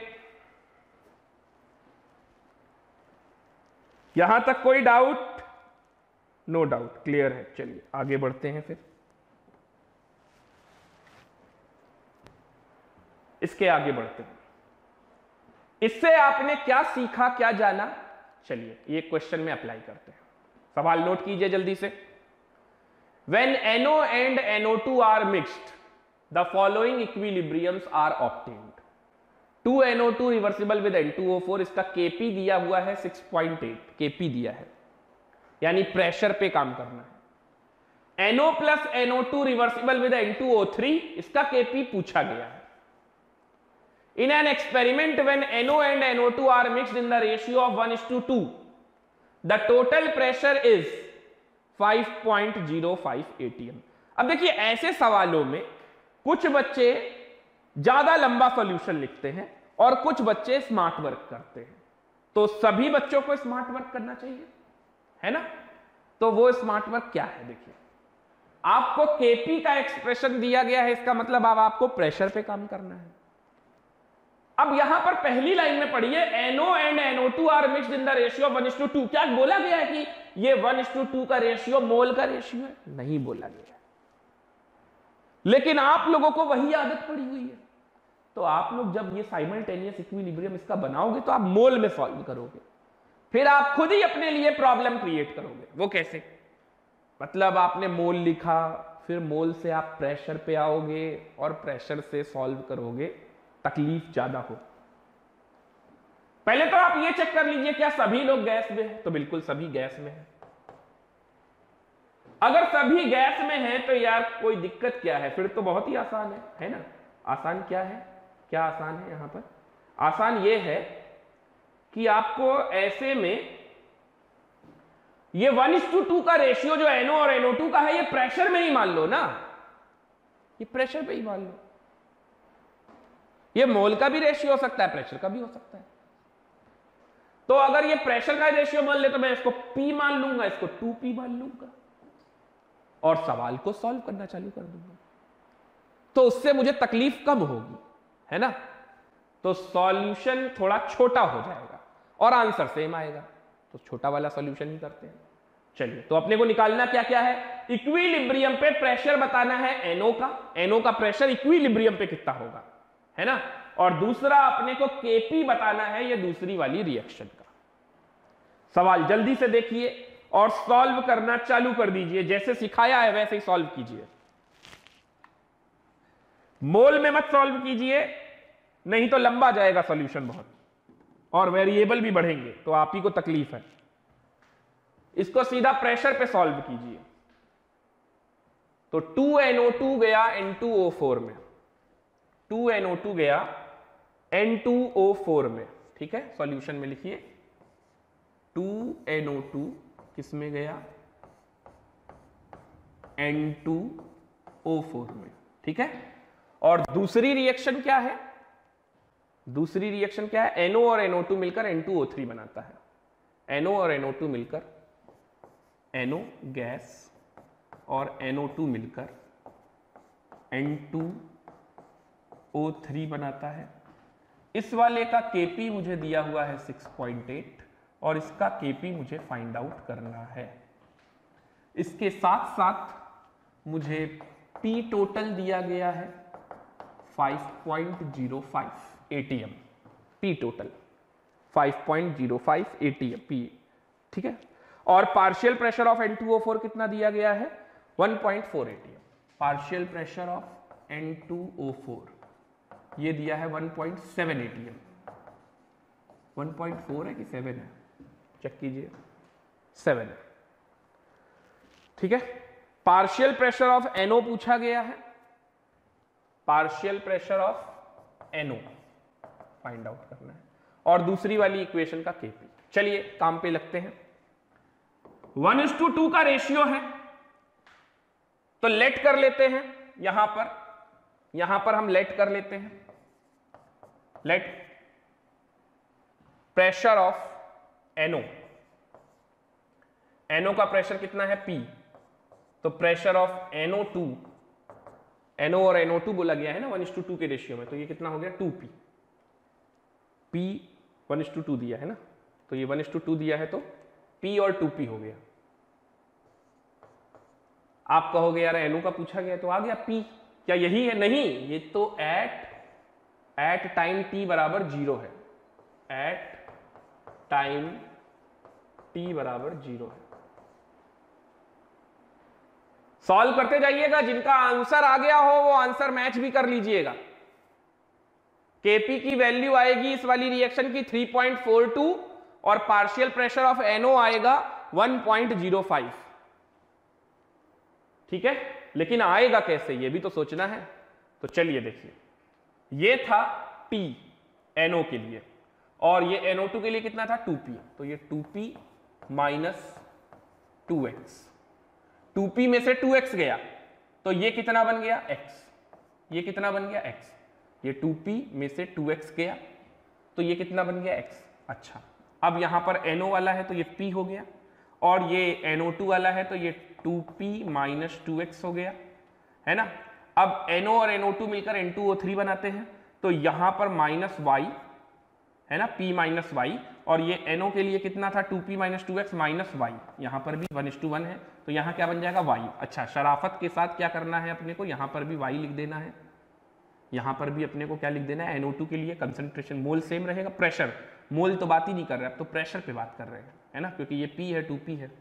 A: यहां तक कोई डाउट? नो डाउट, क्लियर है। चलिए आगे बढ़ते हैं फिर। इसके आगे बढ़ते हैं। इससे आपने क्या सीखा, क्या जाना? चलिए ये क्वेश्चन में अप्लाई करते हैं। सवाल नोट कीजिए जल्दी से। When NO and NO2 are mixed, the following equilibriums are obtained. 2NO2 reversible with N2O4, इसका Kp दिया हुआ है 6.8 Kp दिया है, यानी प्रेशर पे काम करना है। NO plus NO2 reversible with N2O3, इसका Kp पूछा गया है। In an experiment when NO and NO2 are mixed in the ratio of 1:2, the total pressure is 5.05 atm। अब देखिए ऐसे सवालों में कुछ बच्चे ज्यादा लंबा सॉल्यूशन लिखते हैं और कुछ बच्चे स्मार्ट वर्क करते हैं, तो सभी बच्चों को स्मार्ट वर्क करना चाहिए, है ना? तो वो स्मार्ट वर्क क्या है? देखिए आपको Kp का एक्सप्रेशन दिया गया है, इसका मतलब अब आपको प्रेशर पे काम करना है। अब यहां पर पहली लाइन में पढ़िए, NO and NO2 are mixed in the ratio 1:2। क्या बोला गया है कि ये 1:2 का रेशियो मोल का रेशियो है? नहीं बोला गया है, लेकिन आप लोगों को वही आदत पड़ी हुई है। तो आप लोग जब ये साइमल्टेनियस इक्विलिब्रियम इसका बनाओगे तो आप मोल में सॉल्व करोगे, फिर आप खुद ही अपने लिए प्रॉब्लम क्रिएट करोगे। वो कैसे? मतलब आपने मोल लिखा, फिर मोल से आप प्रेशर पे आओगे और प्रेशर से सॉल्व करोगे, तकलीफ ज्यादा हो। पहले तो आप ये चेक कर लीजिए क्या सभी लोग गैस में हैं? तो बिल्कुल सभी गैस में हैं। अगर सभी गैस में हैं तो यार कोई दिक्कत क्या है? फिर तो बहुत ही आसान है ना? आसान क्या है? क्या आसान है यहां पर? आसान ये है कि आपको ऐसे में ये 1:2 का रेशियो जो NO और NO2 का है, ये प्रेशर में ही मान लो ना, ये प्रेशर पे ही मान लो। ये मोल का भी रेशियो हो सकता है, प्रेशर का भी हो सकता है। तो अगर ये प्रेशर का रेशियो मान ले तो मैं इसको P मान लूंगा, इसको 2P मान लूंगा और सवाल को सॉल्व करना चालू कर दूंगा। तो उससे मुझे तकलीफ कम होगी, है ना? तो सॉल्यूशन थोड़ा छोटा हो जाएगा और आंसर सेम आएगा। तो छोटा वाला सॉल्यूशन ही करते हैं। चलिए, तो अपने को निकालना क्या क्या है? इक्विलिब्रियम पे प्रेशर बताना है NO का, NO का प्रेशर इक्विलिब्रियम पे कितना होगा, है ना? और दूसरा अपने को Kp बताना है, ये दूसरी वाली रिएक्शन का। सवाल जल्दी से देखिए और सॉल्व करना चालू कर दीजिए, जैसे सिखाया है वैसे ही सॉल्व कीजिए। मोल में मत सॉल्व कीजिए, नहीं तो लंबा जाएगा सॉल्यूशन बहुत, और वेरिएबल भी बढ़ेंगे तो आप ही को तकलीफ है। इसको सीधा प्रेशर पे सॉल्व कीजिए। तो 2NO2 गया N2O4 में, 2NO2 गया N2O4 में, ठीक है? सॉल्यूशन में लिखिए 2NO2 किस में गया? N2O4 में, ठीक है? और दूसरी रिएक्शन क्या है, दूसरी रिएक्शन क्या है, NO और NO2 मिलकर N2O3 बनाता है। NO और NO2 मिलकर, NO गैस और NO2 मिलकर N2O3 बनाता है। इस वाले का Kp मुझे दिया हुआ है 6.8 और इसका Kp मुझे फाइंड आउट करना है। इसके साथ साथ मुझे P टोटल दिया गया है 5.05 ATM, P total 5.05 ATM P, ठीक है। और पार्शियल प्रेशर ऑफ N2O4 कितना दिया गया है, 1.4 ATM। Partial pressure of N2O4 ये दिया है 1.7 ATM। 1.4 है कि 7 है, चेक कीजिए, 7 है, ठीक है। पार्शियल प्रेशर ऑफ NO पूछा गया है, partial pressure of NO find out करना है और दूसरी वाली इक्वेशन का Kp। चलिए काम पे लगते हैं। 1:2 का रेशियो है तो लेट कर लेते हैं, यहां पर हम लेट कर लेते हैं, let pressure of NO, NO का प्रेशर कितना है P, तो प्रेशर ऑफ NO2, NO और NO2 बोला गया है ना 1:2 के रेशियो में, तो ये कितना हो गया 2P, P 1:2 दिया है ना, तो ये 1:2 दिया है तो P और 2P हो गया। आप कहोगे यार NO का पूछा गया तो आ गया P, क्या यही है, नहीं, ये तो एट टाइम t बराबर 0 है, एट टाइम t बराबर 0 है। सॉल्व करते जाइएगा, जिनका आंसर आ गया हो वो आंसर मैच भी कर लीजिएगा। Kp की वैल्यू आएगी इस वाली रिएक्शन की 3.42 और पार्शियल प्रेशर ऑफ NO आएगा 1.05, ठीक है। लेकिन आएगा कैसे ये भी तो सोचना है, तो चलिए देखिए, ये था P NO के लिए और ये NO2 के लिए कितना था 2P, तो ये 2P माइनस 2x, 2P में से 2x गया तो ये कितना बन गया x, ये कितना बन गया x, ये 2P में से 2x गया तो ये कितना बन गया x। अच्छा, अब यहां पर NO वाला है तो ये P हो गया और ये NO2 वाला है तो ये 2P माइनस 2x हो गया, है ना। अब NO और NO2 मिलकर N2O3 बनाते हैं तो यहां पर माइनस y है ना, P माइनस y, और ये NO के लिए कितना था 2P minus 2x minus y, यहां पर भी 1:1 है तो यहां क्या बन जाएगा y। अच्छा, शराफत के साथ क्या करना है अपने को, यहां पर भी y लिख देना है, यहां पर भी अपने को क्या लिख देना है, NO2 के लिए कंसंट्रेशन मोल सेम रहेगा, प्रेशर मोल तो बात ही नहीं कर रहे, अब तो प्रेशर पे बात कर रहे हैं, है ना, क्योंकि ये P है 2P है,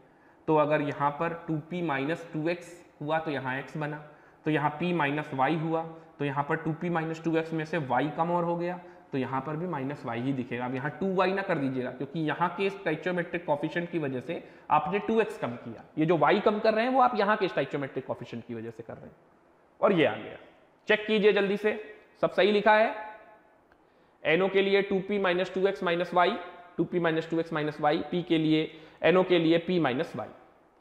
A: तो अगर यहाँ पर 2P माइनस 2x हुआ तो यहाँ x बना, तो यहाँ P माइनस y हुआ तो यहाँ पर 2P माइनस 2x में से y कम और हो गया तो यहाँ पर भी माइनस y ही दिखेगा। अब यहाँ 2y ना कर दीजिएगा क्योंकि यहाँ के स्टोइचियोमेट्रिक कोफिशिएंट की वजह से आपने 2x कम किया, ये जो y कम कर रहे हैं वो आप यहाँ के स्टोइचियोमेट्रिक कोफिशिएंट की वजह से कर रहे हैं और ये आ गया। चेक कीजिए जल्दी से, सब सही लिखा है। NO के लिए 2P minus 2x minus y, 2P minus 2x minus y, P के लिए NO के लिए P माइनस y।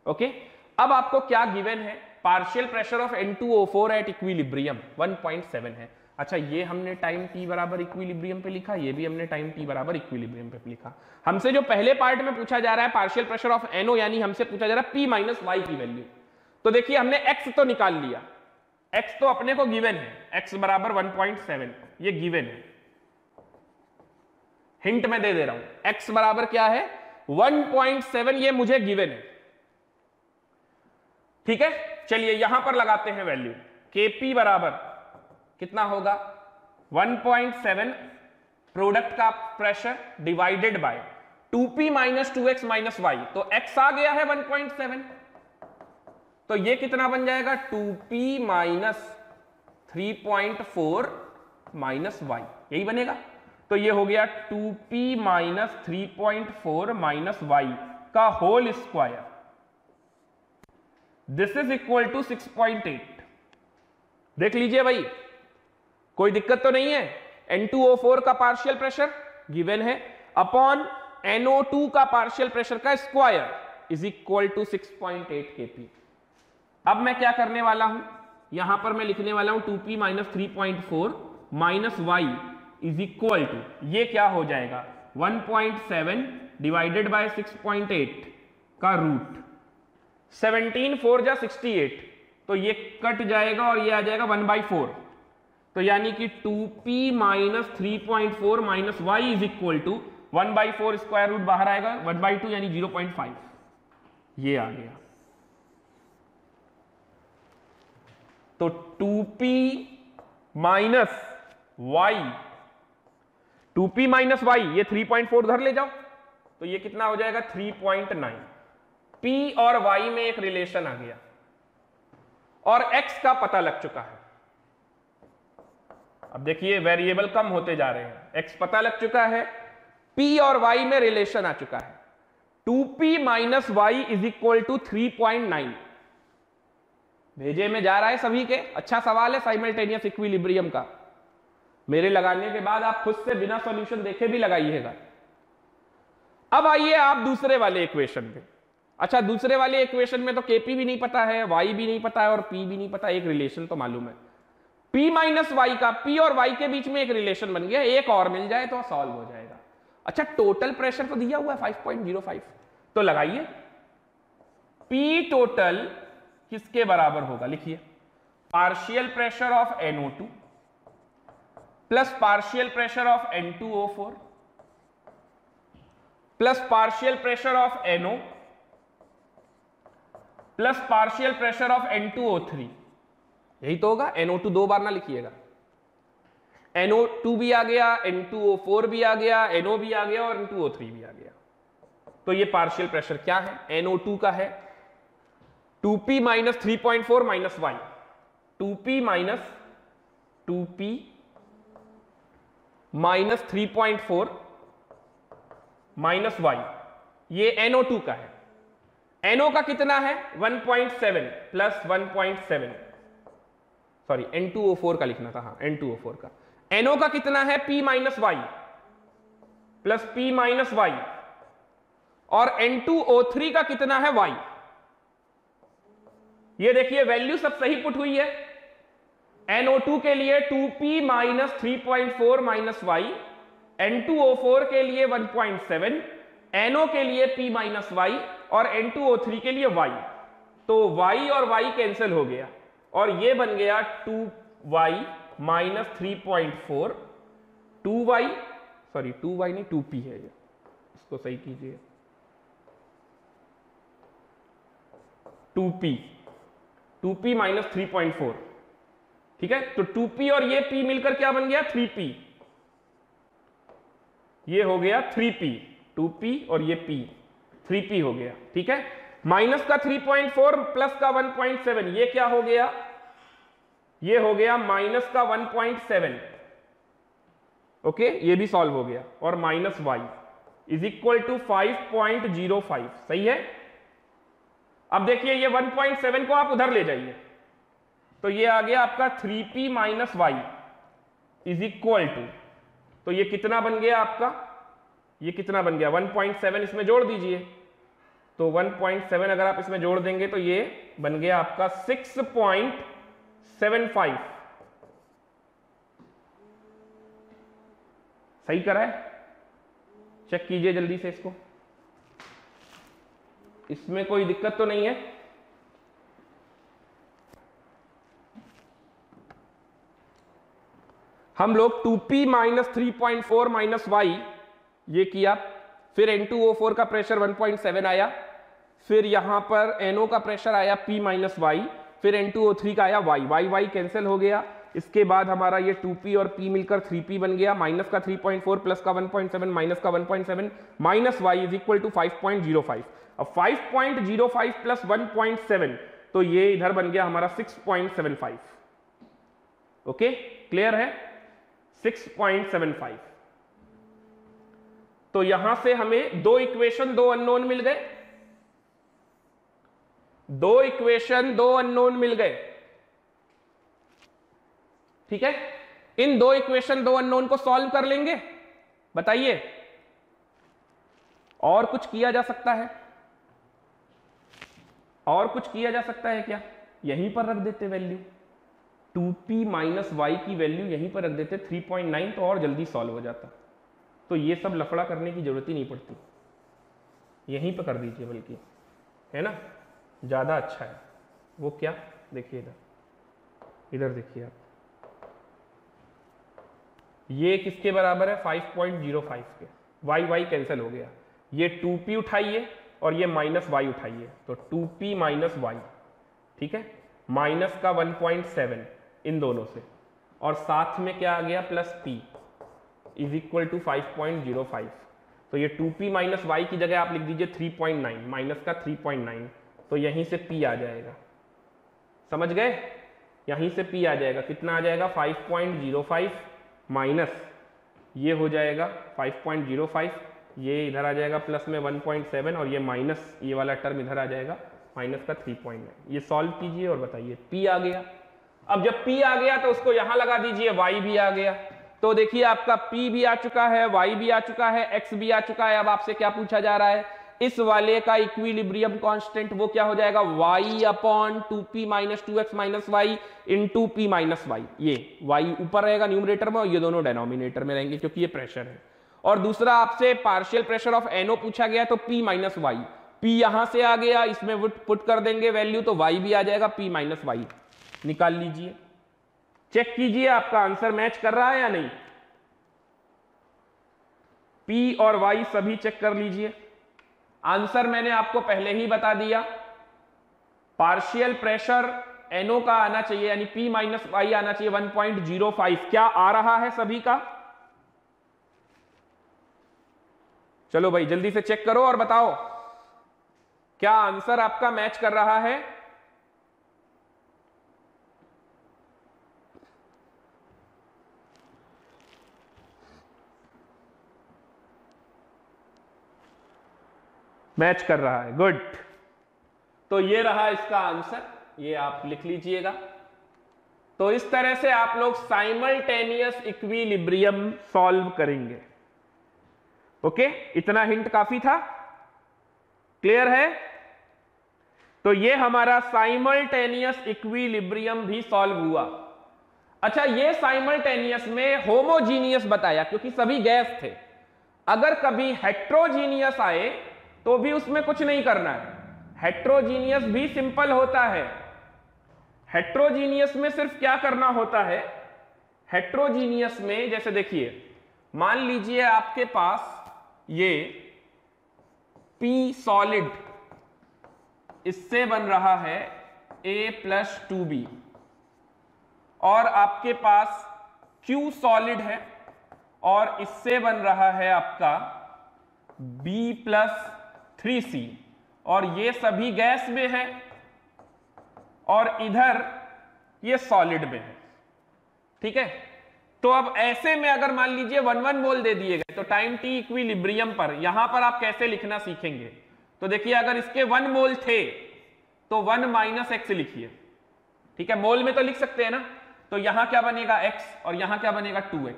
A: ओके, अब आपको क्या गिवन है, partial pressure of N2O4 at equilibrium 1.7 है। अच्छा, ये हमने टाइम t बराबर इक्विलिब्रियम पे लिखा, ये भी हमने टाइम t बराबर इक्विलिब्रियम पे लिखा। हमसे जो पहले पार्ट में पूछा जा रहा है पार्शियल प्रेशर ऑफ NO, यानी हमसे पूछा जा रहा है P माइनस y की वैल्यू। तो देखिए हमने x तो निकाल लिया, x तो अपने को गिवन है, x बराबर 1.7 ये गिवन है, हिंट में दे दे रहा हूं, x बराबर क्या है 1.7, ये मुझे गिवन है, ठीक है। चलिए यहां पर लगाते हैं वैल्यू, Kp बराबर कितना होगा 1.7 प्रोडक्ट का pressure divided by 2P minus 2x minus y, तो x आ गया है 1.7, तो ये कितना बन जाएगा 2P माइनस 3.4 माइनस y, यही बनेगा। तो ये हो गया 2P माइनस 3.4 माइनस y का whole square, this is equal to 6.8। देख लीजिए भाई, कोई दिक्कत तो नहीं है। N2O4 का पार्शियल प्रेशर गिवन है अपॉन NO2 का पार्शियल प्रेशर का square is equal to 6.8 Kp। अब मैं क्या करने वाला हूं, यहां पर मैं लिखने वाला हूं 2p minus 3.4 minus y is equal to, ये क्या हो जाएगा 1.7 डिवाइडेड बाय 6.8 का रूट 17 4 जा 68, तो ये कट जाएगा और ये आ जाएगा 1/4, तो यानी कि 2p minus 3.4 minus y is equal to 1/4, square root बाहर आएगा 1/2 यानी 0.5, ये आ गया। तो 2p minus y, 2p minus y, ये 3.4 उधर ले जाओ तो ये कितना हो जाएगा 3.9। p और y में एक रिलेशन आ गया और x का पता लग चुका है। अब देखिए वेरिएबल कम होते जा रहे हैं, x पता लग चुका है, p और y में रिलेशन आ चुका है। 2p minus y is equal to 3.9 भेजे में जा रहा है सभी के। अच्छा सवाल है साइमल्टेनियस इक्विलिब्रियम का, मेरे लगाने के बाद आप खुद से बिना सॉल्यूशन देखे भी लगाइएगा। अब आइए आप दूसरे वाले इक्वेशन पे। अच्छा दूसरे वाले इक्वेशन में तो kp भी नहीं पता है, y भी नहीं पता है और p भी नहीं पता, एक रिलेशन तो मालूम है p माइनस वाई का, p और y के बीच में एक रिलेशन बन गया, एक और मिल जाए तो सॉल्व हो जाएगा। अच्छा टोटल प्रेशर तो दिया हुआ है 5.05, तो लगाइए p टोटल किसके बराबर होगा, लिखिए partial pressure of NO2 plus partial pressure of N2O4 plus partial pressure of NO plus partial pressure of N2O3, यही तो होगा। NO2 दो बार ना लिखिएगा, NO2 भी आ गया, N2O4 भी आ गया, NO भी आ गया और N2O3 भी आ गया। तो ये पार्शियल प्रेशर क्या है, NO2 का है 2p minus 3.4 minus y, 2p minus 3.4 minus y, ये NO2 का है। NO का कितना है 1.7 प्लस 1.7, सॉरी N2O4 का लिखना था, हाँ N2O4 का। NO का कितना है p minus y plus p minus y और N2O3 का कितना है y। ये देखिए वैल्यू सब सही पुट हुई है। NO2 के लिए 2p minus 3.4 minus Y, N2O4 के लिए 1.7, NO के लिए p माइनस वाई और N2O3 के लिए y। तो y और y कैंसिल हो गया और ये बन गया 2y minus 3.4, 2y sorry 2y नहीं 2p है ये, इसको सही कीजिए 2p माइनस 3.4, ठीक है। तो 2p और ये p मिलकर क्या बन गया 3p, ये हो गया 3p, 2p और ये p 3p हो गया, ठीक है। माइनस का 3.4 प्लस का 1.7, ये क्या हो गया, ये हो गया माइनस का 1.7, ओके ये भी सॉल्व हो गया और minus y is equal to 5.05, सही है। अब देखिए ये 1.7 को आप उधर ले जाइए तो ये आ गया आपका 3p minus y is equal to, तो ये कितना बन गया आपका, ये कितना बन गया 1.7, इसमें जोड़ दीजिए तो 1.7 अगर आप इसमें जोड़ देंगे तो ये बन गया आपका 6.75, सही करा है, चेक कीजिए जल्दी से इसको, इसमें कोई दिक्कत तो नहीं है। हम लोग 2p माइनस 3.4 माइनस वाई ये किया, फिर N2O4 का प्रेशर 1.7 आया, फिर यहां पर NO का प्रेशर आया p माइनस वाई, फिर N2O3 का आया y कैंसिल हो गया। इसके बाद हमारा ये 2p और p मिलकर 3p बन गया, माइनस का 3.4 प्लस का 1.7 माइनस का 1.7 minus y is equal to 5.05। अब 5.05 प्लस 1.7 तो ये इधर बन गया हमारा 6.75, ओके क्लियर है 6.75। तो यहां से हमें दो इक्वेशन दो अननोन मिल गए, दो इक्वेशन दो अननोन मिल गए, ठीक है। इन दो इक्वेशन दो अननोन को सॉल्व कर लेंगे, बताइए और कुछ किया जा सकता है, और कुछ किया जा सकता है क्या, यहीं पर रख देते वैल्यू, 2p माइनस वाई की वैल्यू यहीं पर रख देते 3.9 तो और जल्दी सॉल्व हो जाता। तो ये सब लफड़ा करने की जरूरत ही नहीं पड़ती, यहीं पर कर दीजिए, बल्कि है ना, ज़्यादा अच्छा है। वो क्या, देखिए इधर देखिए आप, ये किसके बराबर है 5.05 के, y कैंसिल हो गया, ये 2p उठाइए और ये माइनस y उठाइए, तो 2p माइनस वाई, ठीक है, माइनस का 1.7 इन दोनों से, और साथ में क्या आ गया plus p is equal to 5.05। तो ये 2p माइनस वाई की जगह आप लिख दीजिए 3.9, माइनस का 3.9, तो यहीं से p आ जाएगा, समझ गए, यहीं से p आ जाएगा, कितना आ जाएगा 5.05 माइनस ये हो जाएगा 5.05, ये इधर आ जाएगा प्लस में 1.7 और ये माइनस ये वाला टर्म इधर आ जाएगा माइनस का 3.9। ये सॉल्व कीजिए और बताइए, p आ गया। अब जब p आ गया तो उसको यहां लगा दीजिए, y भी आ गया, तो देखिए आपका p भी आ चुका है, y भी आ चुका है, x भी आ चुका है। अब आपसे क्या पूछा जा रहा है, इस वाले का इक्विलिब्रियम कांस्टेंट वो क्या हो जाएगा, y upon 2p minus 2x minus y into p minus y. ये y ऊपर रहेगा न्यूमरेटर में और ये दोनों डिनोमिनेटर में रहेंगे क्योंकि ये प्रेशर है। और दूसरा आपसे पार्शियल प्रेशर ऑफ NO पूछा गया, तो p माइनस वाई, p यहां से आ गया, इसमें पुट कर देंगे वैल्यू, तो y भी आ जाएगा p माइनस वाई। निकाल लीजिए, चेक कीजिए आपका आंसर मैच कर रहा है या नहीं, p और y सभी चेक कर लीजिए। आंसर मैंने आपको पहले ही बता दिया, पार्शियल प्रेशर NO का आना चाहिए, यानी p माइनस वाई आना चाहिए 1.05। क्या आ रहा है सभी का, चलो भाई जल्दी से चेक करो और बताओ क्या आंसर आपका मैच कर रहा है। मैच कर रहा है, गुड। तो ये रहा इसका आंसर, ये आप लिख लीजिएगा। तो इस तरह से आप लोग साइमल्टेनियस इक्विलिब्रियम सॉल्व करेंगे। ओके, इतना हिंट काफी था, क्लियर है। तो ये हमारा साइमल्टेनियस इक्विलिब्रियम भी सॉल्व हुआ। अच्छा, ये साइमल्टेनियस में होमोजीनियस बताया क्योंकि सभी गैस थे। अगर कभी हेट्रोजीनियस आए तो भी उसमें कुछ नहीं करना है, हेट्रोजीनियस भी सिंपल होता है। हेट्रोजीनियस में सिर्फ क्या करना होता है, हेट्रोजीनियस में जैसे देखिए, मान लीजिए आपके पास ये P सॉलिड, इससे बन रहा है A+2B, और आपके पास Q सॉलिड है और इससे बन रहा है आपका B+3C, और ये सभी गैस में है और इधर ये सॉलिड में है, ठीक है। तो अब ऐसे में अगर मान लीजिए 1 मोल दे दिए गए तो टाइम t इक्विलिब्रियम पर यहां पर आप कैसे लिखना सीखेंगे। तो देखिए, अगर इसके 1 मोल थे तो 1 माइनस x लिखिए, ठीक है, मोल में तो लिख सकते हैं ना। तो यहां क्या बनेगा x और यहां क्या बनेगा 2x।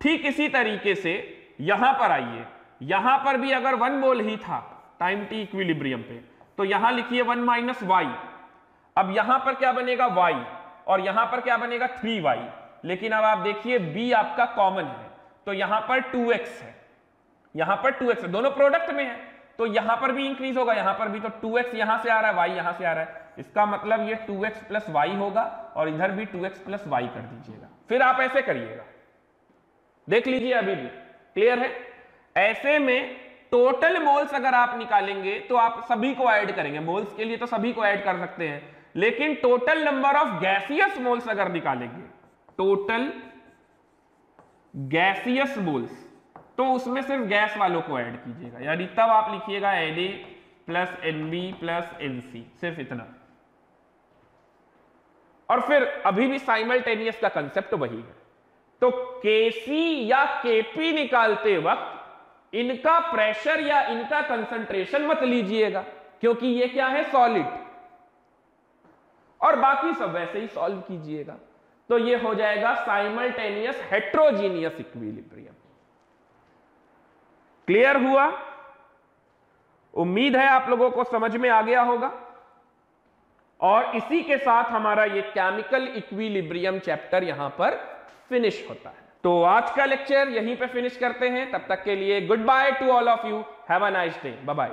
A: ठीक इसी तरीके से यहां पर आइए, यहां पर भी अगर 1 मोल ही था टाइम t इक्विलिब्रियम पे, तो यहां लिखिए 1 माइनस वाई। अब यहां पर क्या बनेगा y और यहां पर क्या बनेगा 3y, लेकिन अब आप देखिए b आपका कॉमन है तो यहां पर 2x है, यहां पर 2x है, दोनों प्रोडक्ट में है, तो यहां पर भी इंक्रीज होगा, यहां पर भी, तो 2x यहां से आ रहा है, y यहां से आ रहा है, इसका मतलब ये 2x प्लस वाई होगा और इधर भी 2x प्लस वाई कर दीजिएगा। फिर आप ऐसे करिएगा, देख लीजिए अभी भी क्लियर है। ऐसे में टोटल मोल्स अगर आप निकालेंगे तो आप सभी को ऐड करेंगे, मोल्स के लिए तो सभी को ऐड कर सकते हैं, लेकिन total number of gaseous moles अगर निकालेंगे, टोटल गैसियस मोल्स, तो उसमें सिर्फ गैस वालों को ऐड कीजिएगा, यानी तब आप लिखिएगा Na plus Nb plus Nc, सिर्फ इतना। और फिर अभी भी साइमल्टेनियस का कंसेप्ट वही है। तो Kc या Kp निकालते वक्त इनका प्रेशर या इनका कंसंट्रेशन मत लीजिएगा क्योंकि ये क्या है, सॉलिड, और बाकी सब वैसे ही सॉल्व कीजिएगा। तो ये हो जाएगा साइमल्टेनियस हेट्रोजीनियस इक्विलिब्रियम। क्लियर हुआ? उम्मीद है आप लोगों को समझ में आ गया होगा। और इसी के साथ हमारा ये केमिकल इक्विलिब्रियम चैप्टर यहां पर फिनिश होता है। तो आज का लेक्चर यहीं पे फिनिश करते हैं। तब तक के लिए good bye to all of you, have a nice day, bye bye.